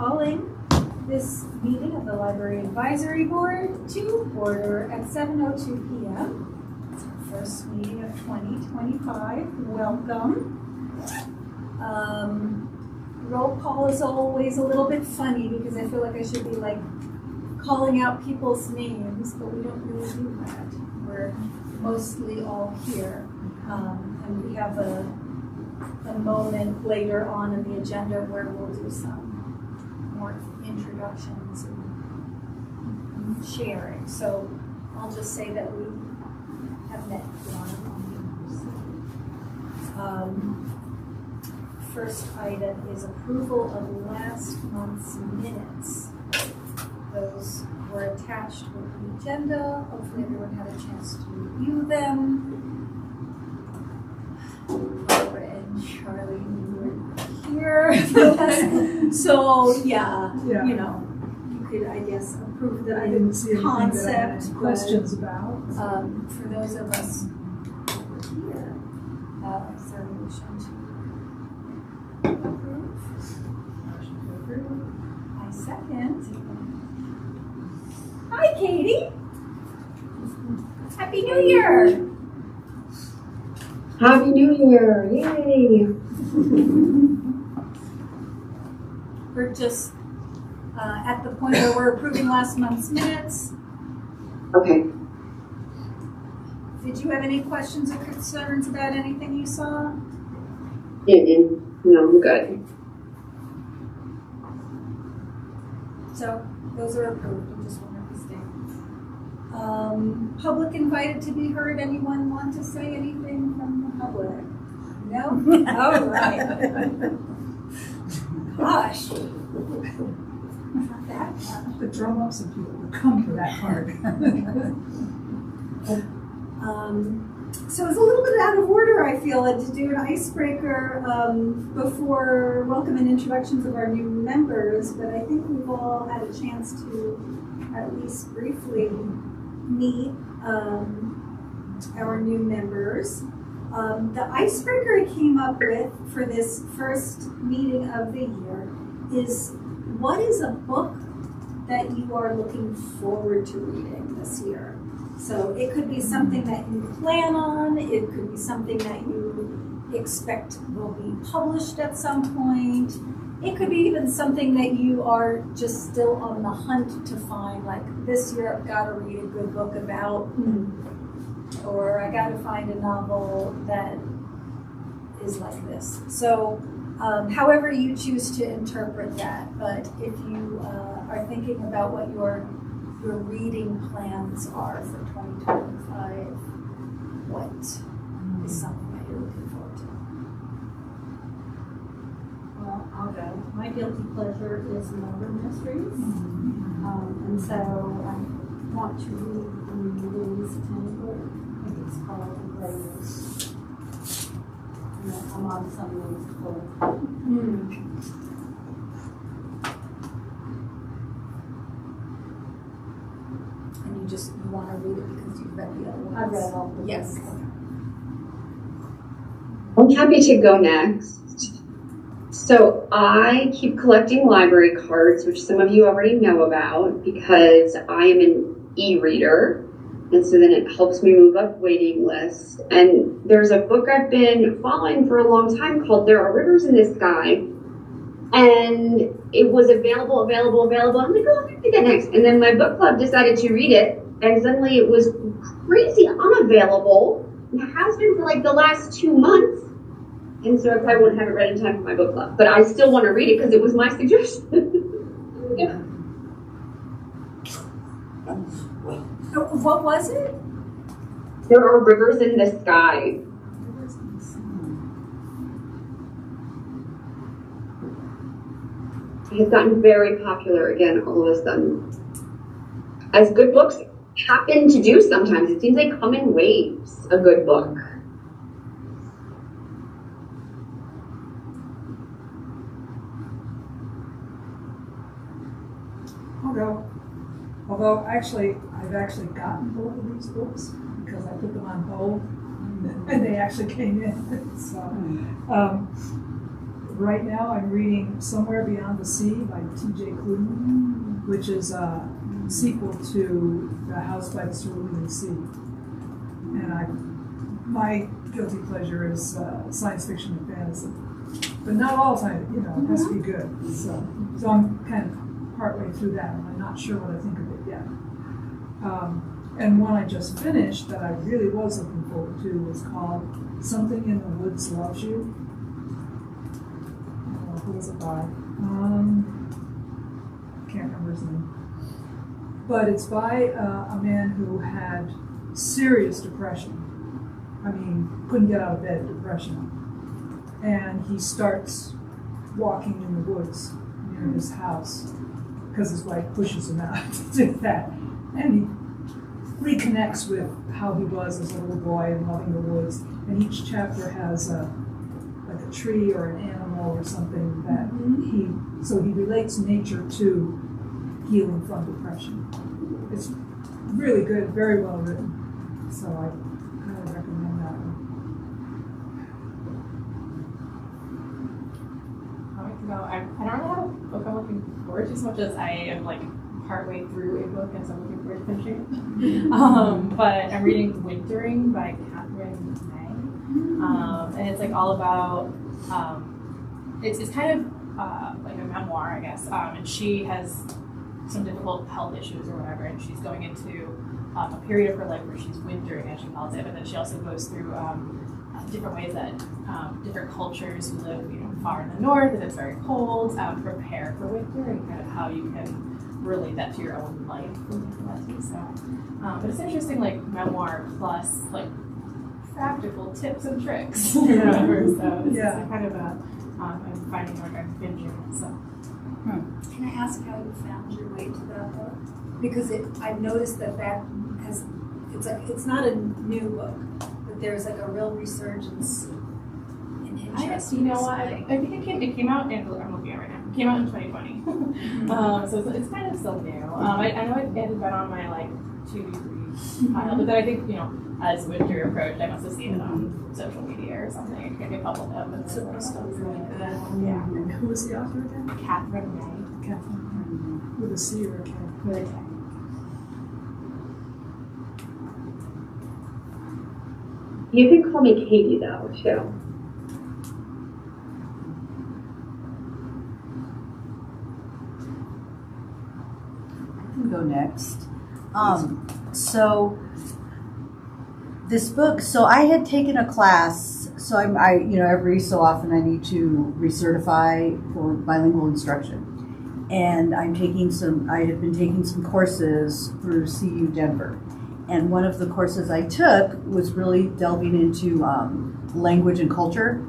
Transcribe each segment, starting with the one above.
calling this meeting of the Library Advisory Board to order at 7:02 p.m. It's our first meeting of 2025. Welcome. Roll call is always a little bit funny because I feel like I should be like calling out people's names, but we don't really do that. We're mostly all here. And we have a moment later on in the agenda where we'll do some more introductions and sharing. So I'll just say that we have met one. First item is approval of last month's minutes. Those were attached with the agenda. Hopefully everyone had a chance to review them. Barbara and Charlie were here. So yeah, you know, you could, I guess, approve the I didn't see anything concept. that I had any questions about. For those of us who were here, is there a motion to approve? Motion to approve. I second. Hi, Katie. Happy New Year. Happy New Year! Yay! We're just at the point where we're approving last month's minutes. Okay. Did you have any questions or concerns about anything you saw? No, I'm good. So those are approved. I just wanted to state. Public invited to be heard. Anyone want to say anything from the public? No? All right. Gosh. Not that much. The drum up some people will come for that part. So it's a little bit out of order, I feel, to do an icebreaker before welcome and introductions of our new members, but I think we've all had a chance to at least briefly meet our new members. The icebreaker I came up with for this first meeting of the year is, what is a book that you are looking forward to reading this year? So it could be something that you plan on, it could be something that you expect will be published at some point. It could be even something that you are just still on the hunt to find, like this year I've got to read a good book about, or I got to find a novel that is like this. So however you choose to interpret that, but if you are thinking about what your reading plans are for 2025, what is something that you're looking forward to? Well, I'll go. My guilty pleasure is murder mysteries. And so I want to read Louise Tingle. I think it's called The Grave. I'm on some book. And you want to read it because you've read the other ones? I've read all the Yes. I'm happy to go next. So I keep collecting library cards, which some of you already know about, because I am an e-reader. And so then it helps me move up waiting lists. And there's a book I've been following for a long time called There Are Rivers in the Sky. And it was available. I'm like, oh, I'm gonna do that next. And then my book club decided to read it. And suddenly it was crazy unavailable. And it has been for like the last 2 months. And so I probably won't have it read in time for my book club. But I still want to read it because it was my suggestion. Yeah. What was it? There Are Rivers in the Sky. It has gotten very popular again all of a sudden. As good books happen to do sometimes. It seems they come in waves, a good book. I'll go. Although I've actually gotten both of these books because I put them on hold and they actually came in. So right now, I'm reading Somewhere Beyond the Sea by T.J. Klune, which is a sequel to The House by the Cerulean Sea. And my guilty pleasure is science fiction and fantasy. But not all science, it has to be good. So I'm kind of partway through that, and I'm not sure what I think of it yet. And one I just finished that I really was looking forward to was called Something in the Woods Loves You. Who was it by? Can't remember his name. But it's by a man who had serious depression. I mean, couldn't get out of bed, depression. And he starts walking in the woods near his house because his wife pushes him out to do that. And he reconnects with how he was as a little boy and loving the woods. And each chapter has like a tree or an animal or something that he relates nature to healing from depression. It's really good, very well written. So I highly recommend that one. I don't really have a book I'm looking forward to as much as I am like partway through a book and so I'm looking forward to finishing it. But I'm reading Wintering by Catherine May. And it's like all about, it's kind of like a memoir, I guess. And she has some difficult health issues or whatever, and she's going into a period of her life where she's wintering, as she calls it, but then she also goes through different ways that different cultures who live far in the north and it's very cold prepare for winter, and kind of how you can relate that to your own life and that too. So, but it's an interesting like memoir plus like practical tips and tricks or whatever. So it's kind of a I'm finding like I'm binging it. So. Can I ask how you found your way to that book? Because I've noticed that has it's not a new book, but there's like a real resurgence in interest. You know what? I think it came out in I'm looking at it right now. It came out in 2020, so it's kind of still new. I know it had been on my like to be read pile, but then I think as winter approached, I must have seen it on social media or something. It maybe a couple of them, and So it's really good. Yeah. And who was the author again? Catherine May. Catherine. With a C or a K? With a K. You can call me Katie though, too. I can go next. So this book, so I had taken a class, so I every so often I need to recertify for bilingual instruction. And I have been taking some courses through CU Denver. And one of the courses I took was really delving into language and culture.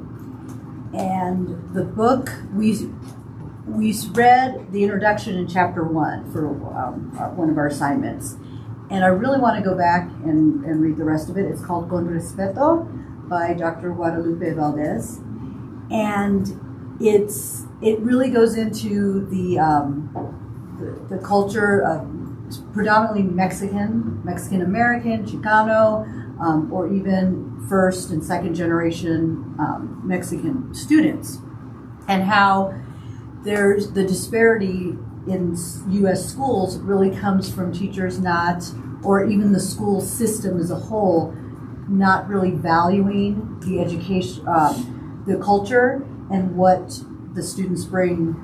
And the book, we read the introduction in chapter 1 for one of our assignments. And I really want to go back and read the rest of it. It's called Con Respeto by Dr. Guadalupe Valdez. And it really goes into the culture of predominantly Mexican American, Chicano, or even first and second generation Mexican students, and how there's the disparity in U.S. schools really comes from teachers or even the school system as a whole, not really valuing the education, the culture, and what the students bring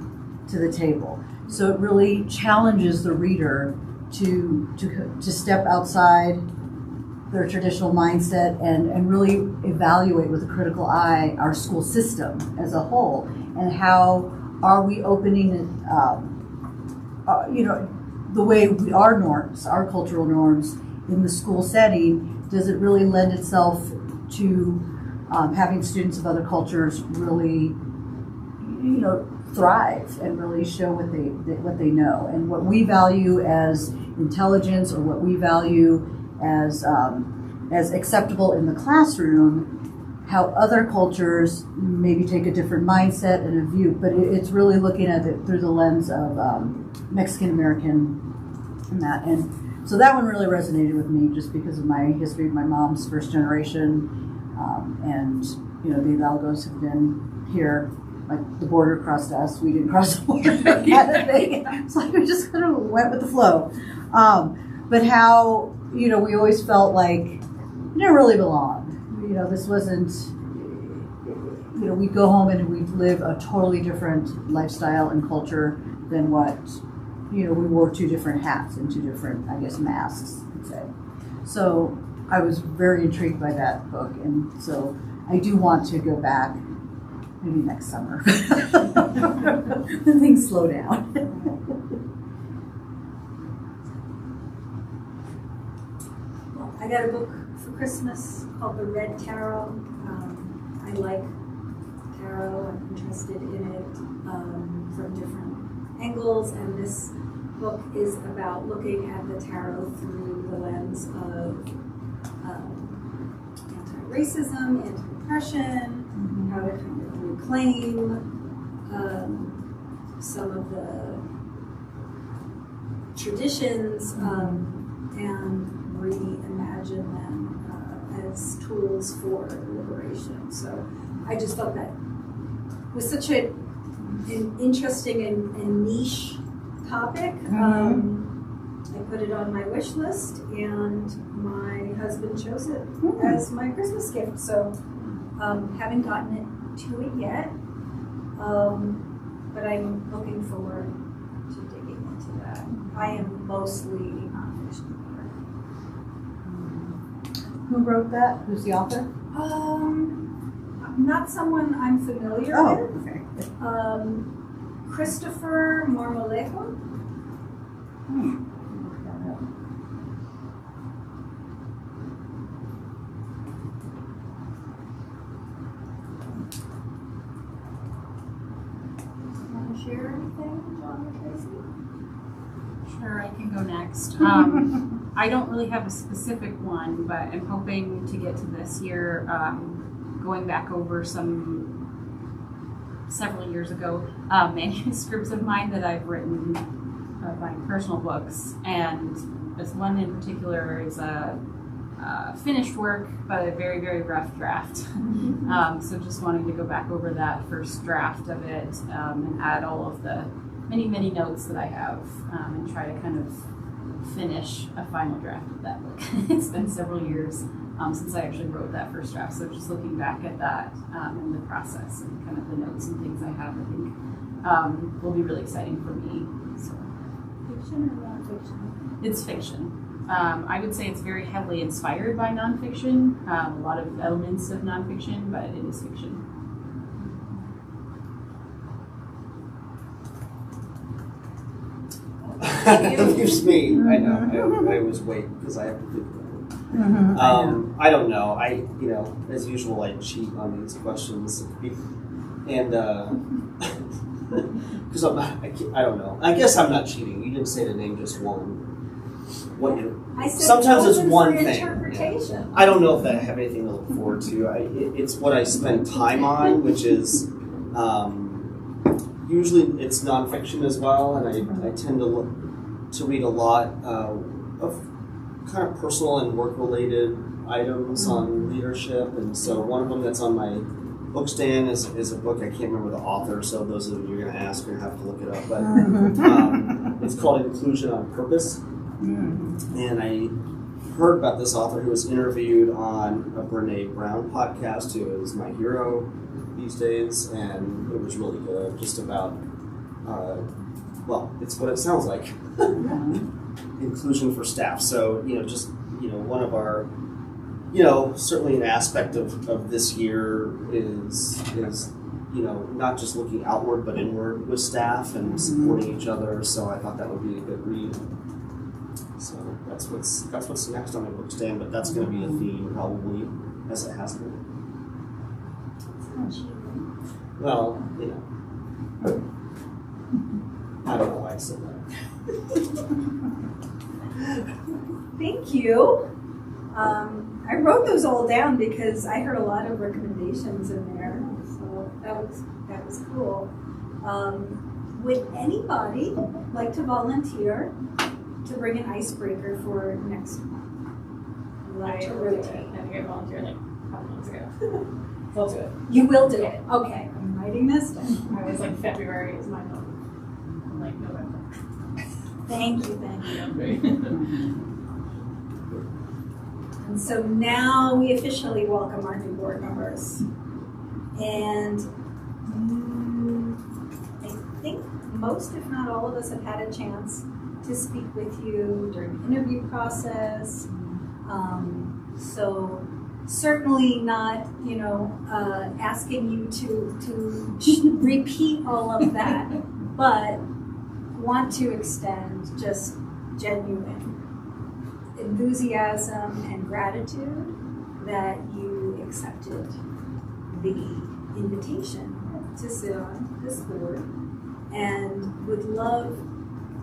to the table. So it really challenges the reader to step outside their traditional mindset and really evaluate with a critical eye our school system as a whole, and how are we opening the way our norms, our cultural norms in the school setting, does it really lend itself to having students of other cultures really thrive and really show what they know, and what we value as intelligence, or what we value as acceptable in the classroom, how other cultures maybe take a different mindset and a view, but it's really looking at it through the lens of Mexican American and that. And so that one really resonated with me just because of my history. My mom's first generation, and the Hidalgos have been here like the border crossed us, we didn't cross the border kind of thing. It's like we just kind of went with the flow. But how, we always felt like we didn't really belong. This wasn't, we'd go home and we'd live a totally different lifestyle and culture than what, we wore two different hats and two different, I guess, masks, I'd say. So I was very intrigued by that book. And so I do want to go back maybe next summer when things slow down. Well, I got a book for Christmas called The Red Tarot. I like tarot. I'm interested in it from different angles, and this book is about looking at the tarot through the lens of anti-racism, anti-oppression, how to kind of reclaim some of the traditions and reimagine them as tools for liberation. So I just thought that was such an interesting and niche topic. I put it on my wish list, and my husband chose it as my Christmas gift. So haven't gotten it to it yet, but I'm looking forward to digging into that. I am mostly nonfiction. Who wrote that? Who's the author? Not someone I'm familiar with. Okay. Christopher Marmolejo. Look that up. Want to share anything, John or Tracy? Sure, I can go next. I don't really have a specific one, but I'm hoping to get to this year, going back over several years ago, manuscripts of mine that I've written, my personal books, and this one in particular is a finished work, but a very, very rough draft. So just wanting to go back over that first draft of it and add all of the many, many notes that I have and try to kind of finish a final draft of that book. It's been several years since I actually wrote that first draft, so just looking back at that and the process and kind of the notes and things I have, I think will be really exciting for me. So, Fiction or nonfiction? it's fiction. I would say it's very heavily inspired by nonfiction, a lot of elements of nonfiction, but it is fiction. Excuse me. I know. I always wait because I have to think about it. I don't know. As usual, I cheat on these questions, and because I don't know. I guess I'm not cheating. You didn't say to name just one. I said Sometimes it's open one for thing. Interpretation. I don't know if I have anything to look forward to. It's what I spend time on, which is usually it's nonfiction as well, and I tend to read a lot of kind of personal and work-related items on leadership, and so one of them that's on my book stand is a book, I can't remember the author, so those of you who are going to ask are going to have to look it up, but it's called Inclusion on Purpose, and I heard about this author who was interviewed on a Brene Brown podcast, who is my hero these days, and it was really good, just about well, it's what it sounds like. Inclusion for staff. So, one of our, certainly an aspect of this year is not just looking outward but inward with staff and supporting each other. So I thought that would be a good read. So that's what's next on my book stand, but that's going to be a theme probably, as it has been. Well, I don't know why I said that. Thank you. I wrote those all down because I heard a lot of recommendations in there, so that was cool. Would anybody like to volunteer to bring an icebreaker for next month? Like to rotate. I think I volunteered like a couple months ago. So I'll do it. You will do it. Okay. I writing this down. I was like, February is my month. I'm like, November. Thank you, thank you. And so now we officially welcome our new board members. And I think most, if not all of us, have had a chance to speak with you during the interview process. So certainly not, asking you to repeat all of that, but want to extend just genuine enthusiasm and gratitude that you accepted the invitation to sit on this board, and would love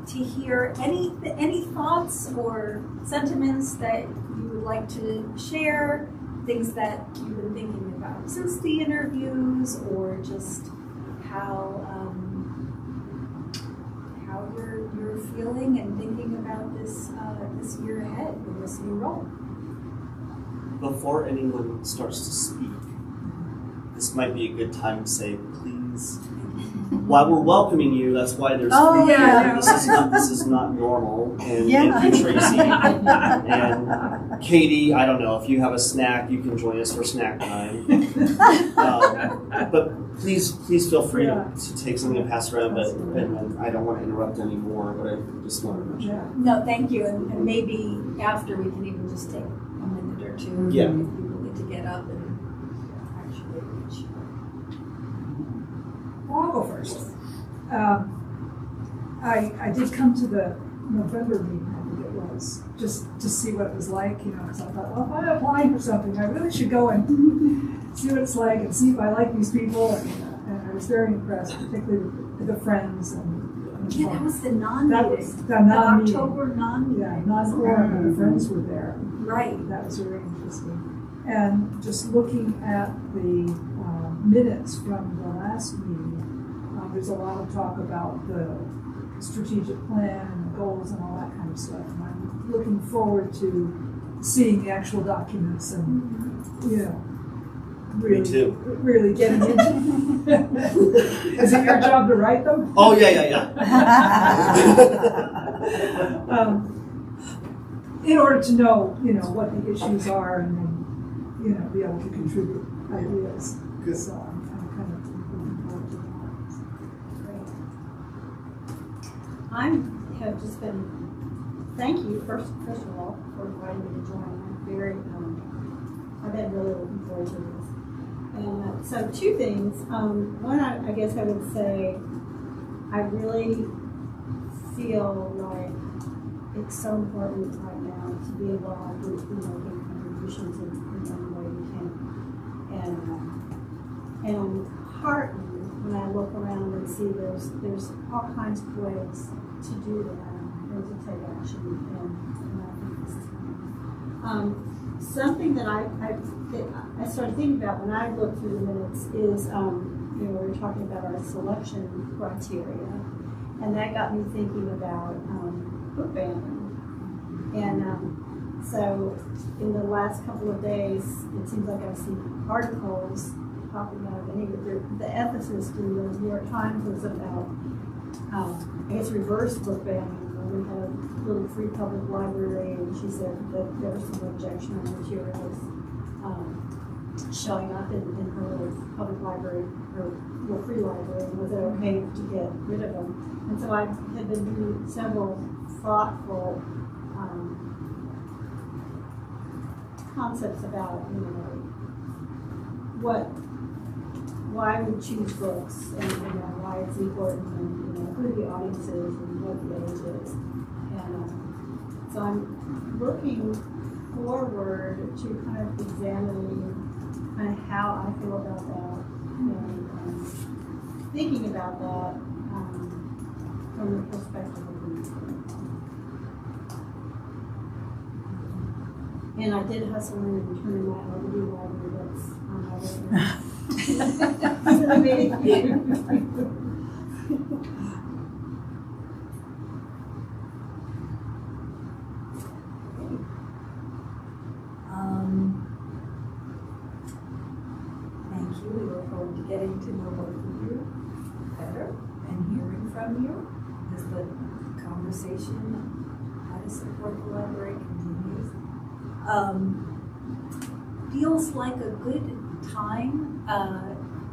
to hear any thoughts or sentiments that you would like to share, things that you've been thinking about since the interviews, or just how you're feeling and thinking about this this year ahead in this new role. Before anyone starts to speak, this might be a good time to say, please, while we're welcoming you, that's why there's food. yeah. This is not normal. And Yeah. thank you, Tracy. And Katie, I don't know, if you have a snack, you can join us for snack time. But please feel free to take something and pass around, and I don't want to interrupt anymore, but I just want to mention. Yeah. No, thank you, and maybe after we can even just take a minute or two Yeah. if people need to get up and actually reach. Well, I'll go first. I did come to the November meeting, I think it was, just to see what it was like, because I thought, well, if I'm applying for something, I really should go and see what it's like and see if I like these people. And I was very impressed, particularly with the friends. And Yeah, that was the that non-meeting. was the non-meeting. October non-meeting. Yeah, non-quorum, and the friends were there. Right. That was very interesting. And just looking at the minutes from the last meeting, there's a lot of talk about the strategic plan and the goals and all that kind of stuff. And I'm looking forward to seeing the actual documents and, really, Me too. really getting into it. Is it your job to write them? Oh, yeah. In order to know, what the issues are and then, be able to contribute ideas. Good. So I'm kind of looking forward to that. I have just been, thank you, first of all, for inviting me to join. I've been really looking forward to this. And so two things. One, I guess I would say, I really feel like it's so important right now to be involved in making contributions in any way we can. And I'm heartened when I look around and see there's all kinds of ways to do that and to take action, and I think this is one. Something that I started thinking about when I looked through the minutes is, we were talking about our selection criteria, and that got me thinking about book banning. And so in the last couple of days, it seems like I've seen articles popping out of the ethicist in the New York Times was about, reverse book banning. We had a little free public library, and she said that there was some objectionable materials showing up in her little public library, her little free library, and was it okay to get rid of them? And so I had been doing several thoughtful concepts about, why we choose books, and why it's important, and who the audience is, and what the age is. And so I'm looking forward to kind of examining kind of how I feel about that, and thinking about that from the perspective of the user. And I did hustle in and turn in my LBD library that's on my way. Thank you. We look forward to getting to know both of together and hearing from you as the conversation on how to support the library continues. Feels like a good time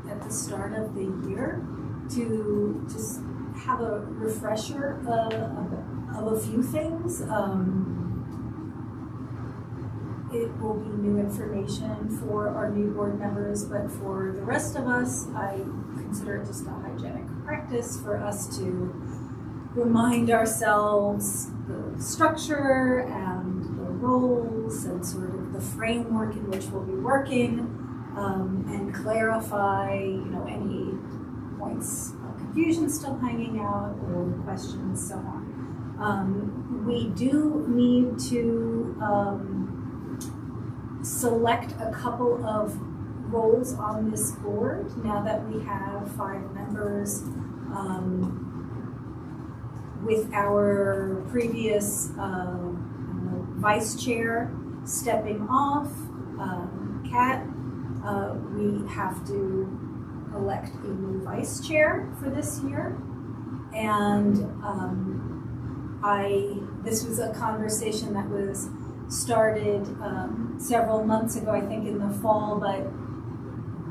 at the start of the year to just have a refresher of a few things. It will be new information for our new board members, but for the rest of us, I consider it just a hygienic practice for us to remind ourselves the structure and the roles and sort of the framework in which we'll be working, and clarify, any points of confusion still hanging out or questions, so on. We do need to select a couple of roles on this board now that we have 5 members. With our previous vice chair stepping off, Kat, we have to elect a new vice chair for this year. And this was a conversation that was started several months ago, I think in the fall, but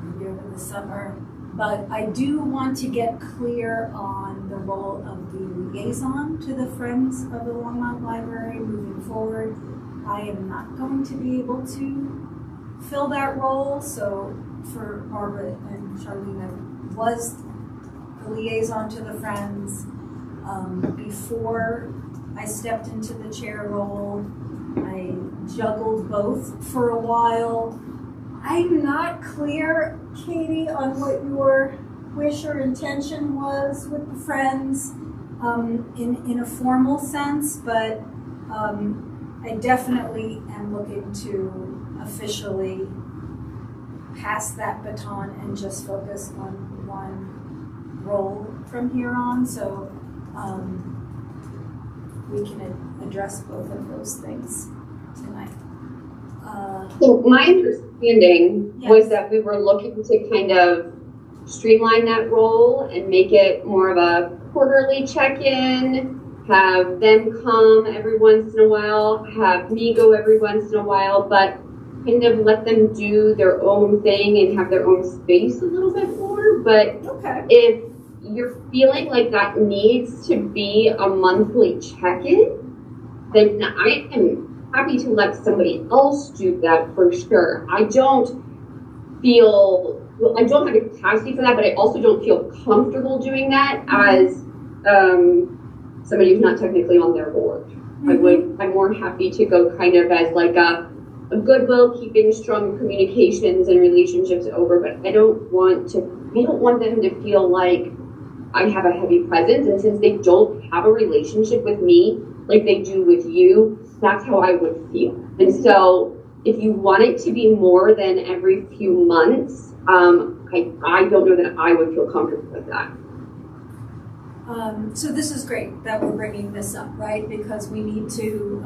maybe over the summer. But I do want to get clear on the role of the liaison to the Friends of the Longmont Library moving forward. I am not going to be able to fill that role, so for Barbara and Charlene, I was the liaison to the Friends. Before I stepped into the chair role, I juggled both for a while. I'm not clear, Katie, on what your wish or intention was with the Friends in a formal sense, but I definitely am looking to officially pass that baton and just focus on one role from here on. So we can address both of those things tonight. So my understanding Yes. was that we were looking to kind of streamline that role and make it more of a quarterly check-in, have them come every once in a while, have me go every once in a while, but kind of let them do their own thing and have their own space a little bit more. But Okay. if you're feeling like that needs to be a monthly check-in, then I am happy to let somebody else do that for sure. I don't have the capacity for that, but I also don't feel comfortable doing that as somebody who's not technically on their board. I'm more happy to go kind of as like a goodwill, keeping strong communications and relationships over, but I don't want them to feel like I have a heavy presence, and since they don't have a relationship with me like they do with you, that's how I would feel. And so if you want it to be more than every few months, I don't know that I would feel comfortable with that. So this is great that we're bringing this up, right? Because we need to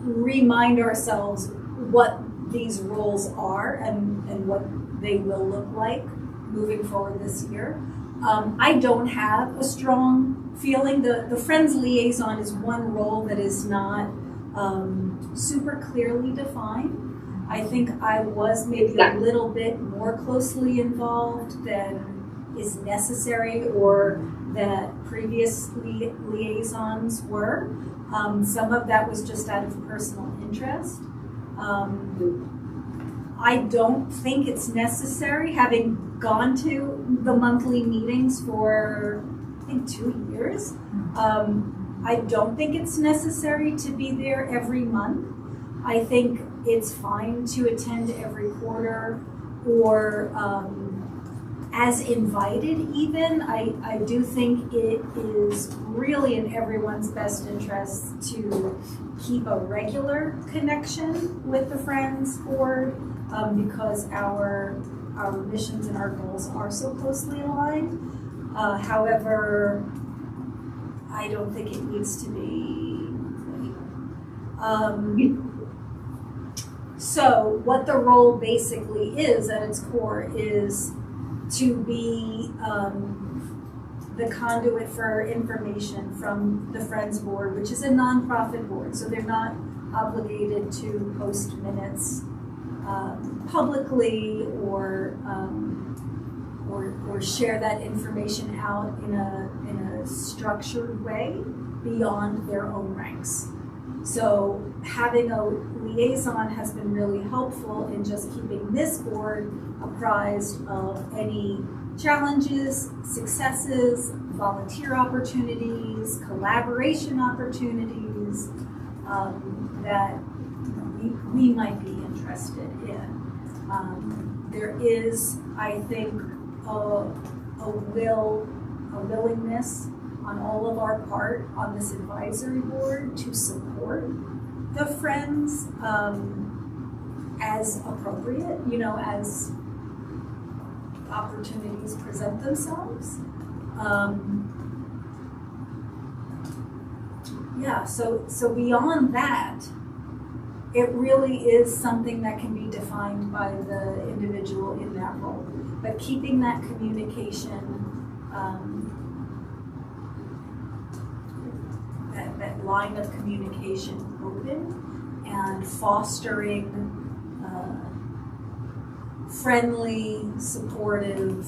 remind ourselves what these roles are and what they will look like moving forward this year. I don't have a strong feeling. The Friends Liaison is one role that is not super clearly defined. I think I was maybe a little bit more closely involved than is necessary or that previous liaisons were. Some of that was just out of personal interest. I don't think it's necessary, having gone to the monthly meetings for, I think, 2 years. I don't think it's necessary to be there every month. I think it's fine to attend every quarter or as invited even. I do think it is really in everyone's best interest to keep a regular connection with the Friends Board because our missions and our goals are so closely aligned. However, I don't think it needs to be. So what the role basically is at its core is to be the conduit for information from the Friends Board, which is a nonprofit board, so they're not obligated to post minutes publicly or share that information out in a structured way beyond their own ranks. So having a liaison has been really helpful in just keeping this board apprised of any challenges, successes, volunteer opportunities, collaboration opportunities that we might be interested in. There is, I think, a willingness on all of our part on this advisory board to support the Friends as appropriate, as opportunities present themselves. So beyond that, it really is something that can be defined by the individual in that role. But keeping that communication, that line of communication open and fostering friendly, supportive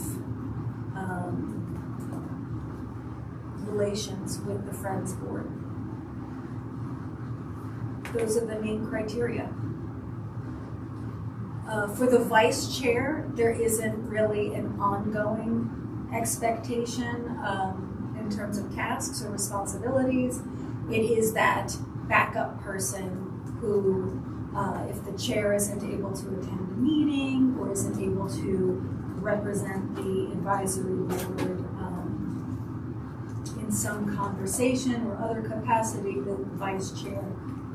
relations with the Friends Board. Those are the main criteria. For the vice chair, there isn't really an ongoing expectation in terms of tasks or responsibilities. It is that backup person who, if the chair isn't able to attend a meeting or isn't able to represent the advisory board in some conversation or other capacity, the vice chair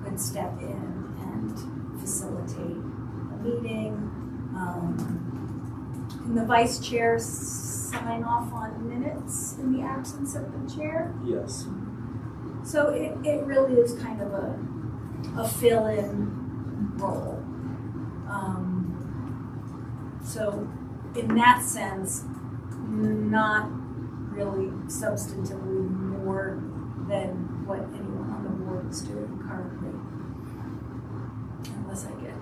could step in and facilitate a meeting. Can the vice chair sign off on minutes in the absence of the chair? Yes. So it really is kind of a fill-in role. So in that sense, not really substantively more than what anyone on the board is doing currently. Unless I get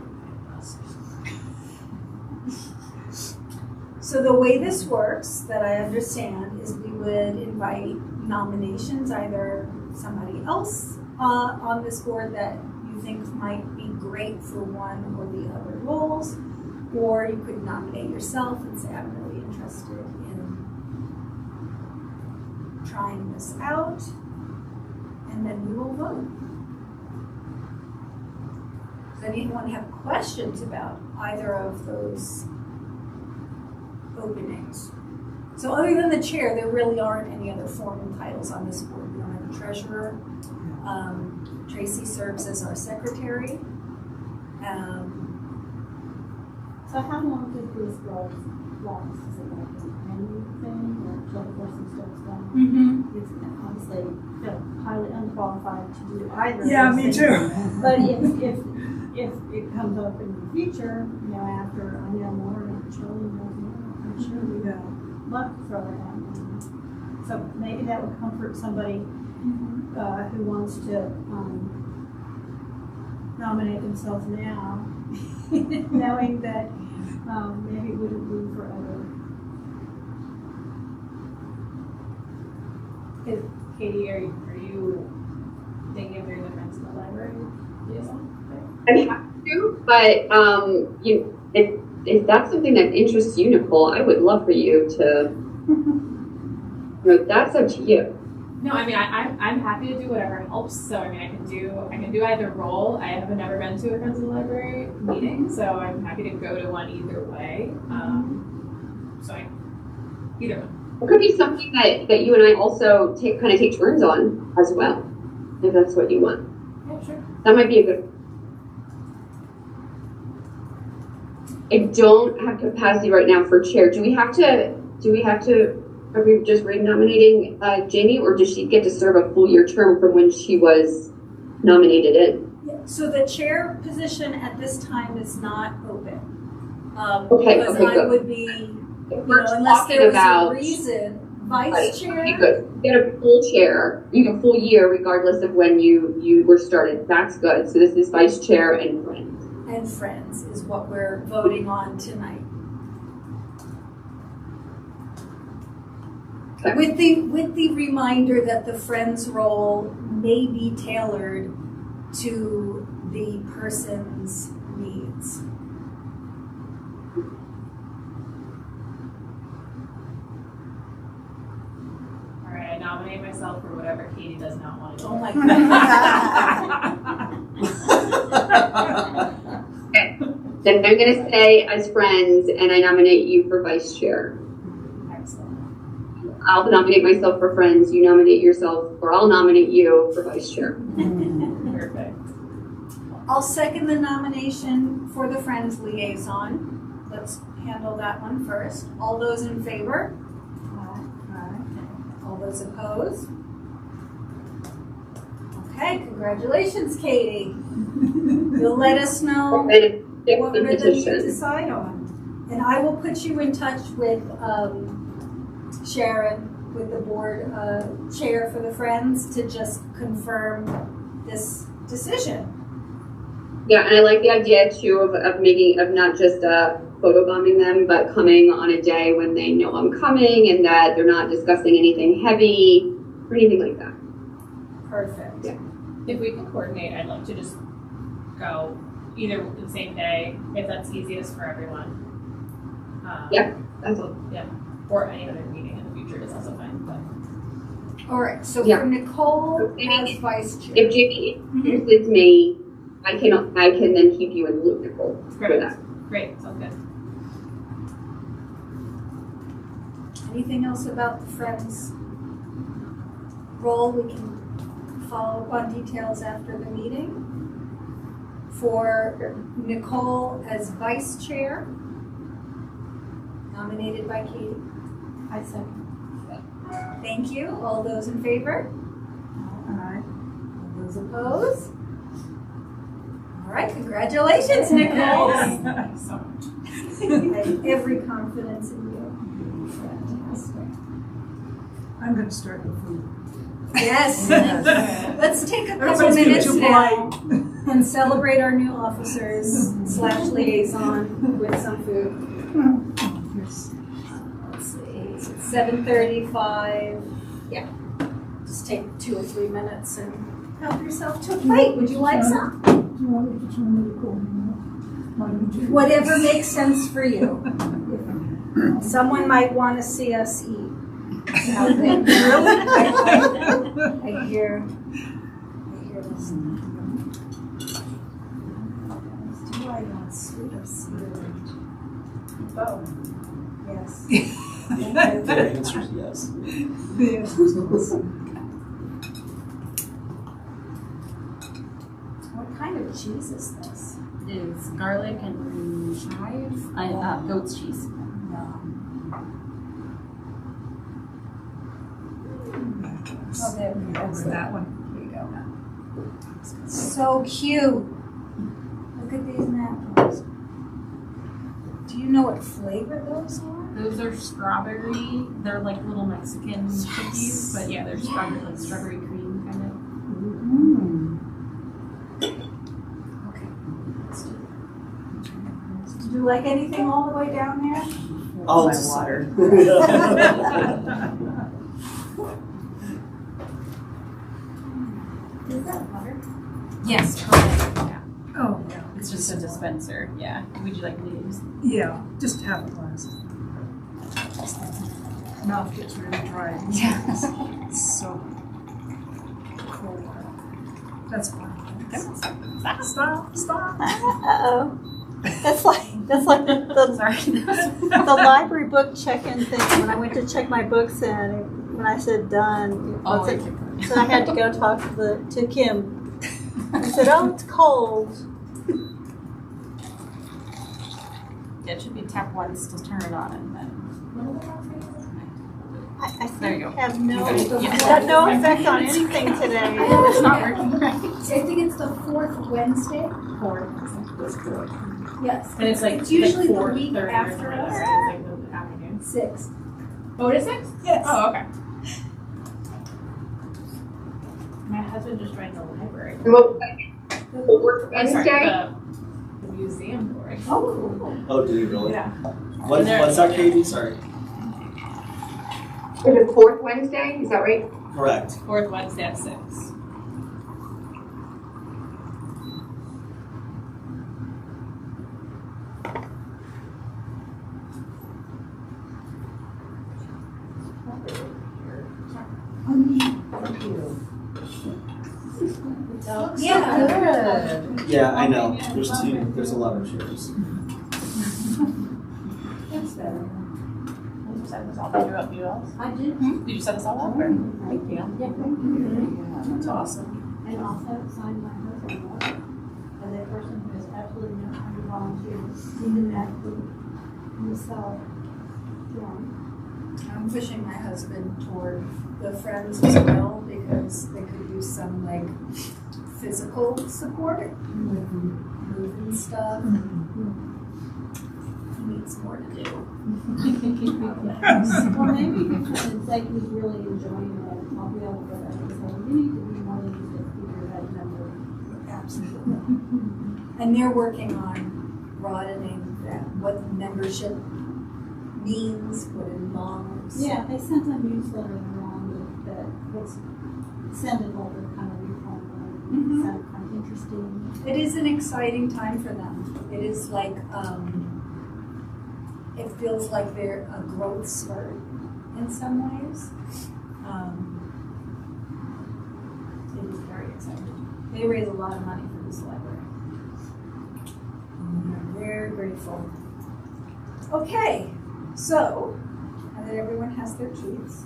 So the way this works, that I understand, is we would invite nominations, either somebody else on this board that you think might be great for one or the other roles, or you could nominate yourself and say, I'm really interested in trying this out, and then we will vote. Does anyone have questions about either of those openings? So other than the chair, there really aren't any other formal titles on this board. We don't have a treasurer. Tracy serves as our secretary. So how long did this role last? Is it like an annual thing or until the person starts done? Mm-hmm. It's obviously feel highly unqualified to do either. Yeah, of me those too. things. But if it comes up in the future, after I know more and Shirley knows more, I'm sure we would love to throw it out. So maybe that would comfort somebody who wants to nominate themselves now, knowing that maybe it wouldn't be forever. Katie, are you thinking of doing the Friends of the Library liaison? I'm happy to, but if that's something that interests you, Nicole, I would love for you to. That's up to you. No, I mean I'm happy to do whatever helps. So I mean I can do either role. I have never been to a Friends of the Library meeting, so I'm happy to go to one either way. Either one. It could be something that you and I also take turns on as well, if that's what you want. Yeah, sure. That might be a good. I don't have capacity right now for chair. Do we have to? Are we just re-nominating Jamie, or does she get to serve a full year term from when she was nominated in? Yeah, so the chair position at this time is not open. Okay, because good. I would be, If we're unless talking there was about a reason Vice chair? Okay, good. You get a full chair. You get a full year regardless of when you were started. That's good. So this is vice chair and friends. And friends is what we're voting on tonight. Okay. With the reminder that the friends role may be tailored to the person's needs. All right, I nominate myself for whatever Katie does not want to do. Oh my God. Okay. Then I'm going to stay as friends, and I nominate you for vice chair. Excellent. I'll nominate myself for friends. You nominate yourself, or I'll nominate you for vice chair. Perfect. I'll second the nomination for the Friends Liaison. Let's handle that one first. All those in favor? Aye. All those opposed? Okay, congratulations, Katie. You'll let us know And it's what the rhythm you petition. decide on. And I will put you in touch with Sharon, with the board chair for the Friends, to just confirm this decision. Yeah, and I like the idea too of not just photobombing them, but coming on a day when they know I'm coming and that they're not discussing anything heavy or anything like that. Perfect. Yeah. If we can coordinate, I'd like to just go either the same day, if that's easiest for everyone. Yeah, that's all. Or any other meeting in the future is also fine. But All right, so Yeah. for Nicole Okay. as vice chair. If Jamie introduces me, I can then keep you in the loop, Nicole, for Great. that. Great, sounds good. Anything else about the Friends role? We can follow up on details after the meeting. For Nicole as vice chair, nominated by Katie. I second. Thank you. All those in favor? Aye. All those opposed? All right, congratulations, Nicole. Thank you so much. I have every confidence in you. Fantastic. I'm going to start with food. Yes. Let's take a couple Everybody's being minutes too now polite. and celebrate our new officers / liaison with some food. Yes. Let's see, it's 7:35. Yeah, just take 2 or 3 minutes and help yourself to a plate. Would you like some? Do you want me to turn the recording off? Whatever makes sense for you. Someone might want to see us eat. Out there. I hear this. Do I want sweet or savory? Both. Yes. The answer is yes. What kind of cheese is this? Is garlic and chive, goat's cheese. Oh, there we go. Over that one. Here you go. So cute. Look at these napkins. Do you know what flavor those are? Those are strawberry. They're like little Mexican cookies, but yeah, they're strawberry, like strawberry cream kind of. Okay. Let's do that. Did you like anything all the way down there? Oh, My it's water. Is that butter? Yes, correct. Yeah, Oh, yeah. it's just a dispenser. Yeah. Would you like me to use? Yeah, just half a glass. Mouth gets really dry. Yeah. It's so cold. That's fine. Stop. Uh-oh. That's like the library book check-in thing. When I went to check my books in, when I said done, so I had to go talk to Kim. I said, "Oh, it's cold." Yeah, it should be tap once to turn it on and then. I There you go. have no Yeah. had no effect on anything today. It's not working right. I think it's the 4th Wednesday. Yes. And it's like It's usually the like week 4:30 or after something, us. right? It's like the afternoon. 6th. Oh, it is 6? Yes. Oh, okay. My husband just joined the library. Well, Sorry, Wednesday? the museum board. Oh, Oh, do you really? Yeah. What's that, Katie? Sorry. Is it 4th Wednesday? Is that right? Correct. 4th Wednesday at 6. Yeah. Good. Yeah, I know. There's a lot of chairs. That's better. Did you set this all up? You else? I did, Did you set this all up? Or? Thank you. yeah, thank you. That's awesome. And also signed my husband up as a person who has absolutely no time to volunteer, even actually himself. I'm pushing my husband toward the friends as well because they could use some like physical support with moving stuff. He needs more to do. Well, maybe because it's like he's really enjoying it, I'll be able to go back and say, you need to be more than just a figurehead member. Absolutely. And they're working on broadening that, what membership means, what it involves. Yeah, they sent a newsletter around that was sounded like a kind of reform, sounded kind of interesting. It is an exciting time for them. It is like, it feels like they're a growth spurt in some ways. It is very exciting. They raise a lot of money for this library. And we're very grateful. Okay, so, now that everyone has their keys,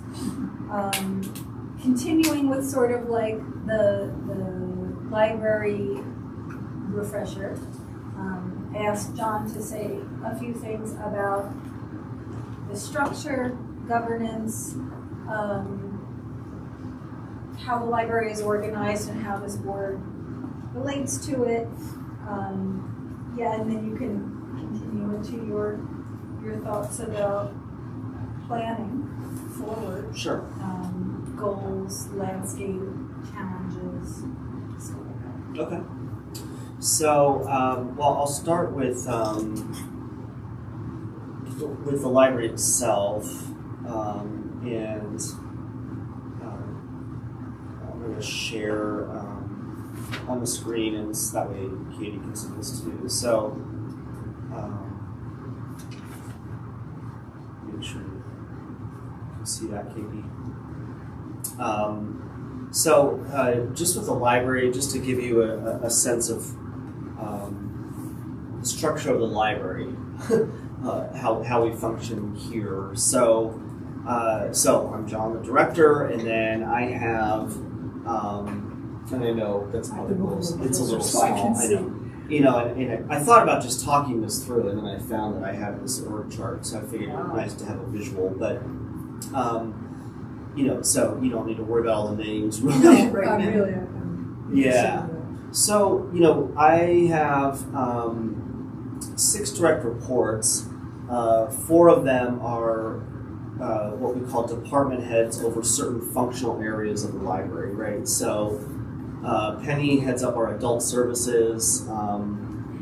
continuing with sort of like the library refresher, I asked John to say a few things about the structure, governance, how the library is organized and how this board relates to it. Yeah, and then you can continue into your thoughts about planning forward, Sure. goals, landscape, challenges, stuff like that. Okay. So, well, I'll start with the library itself, and I'm going to share on the screen, and that way Katie can see this too. So, make sure you can see that, Katie. So, just with the library, just to give you a sense of the structure of the library, how we function here. So, I'm John, the director, and then I have, and I know that's probably it's a little small. I know. You know, and I thought about just talking this through, and then I found that I have this org chart, so I figured it would be nice to have a visual, but. You know, so you don't need to worry about all the names right now. Really, Yeah. So, you know, I have 6 direct reports. 4 of them are what we call department heads over certain functional areas of the library, right? So, Penny heads up our adult services,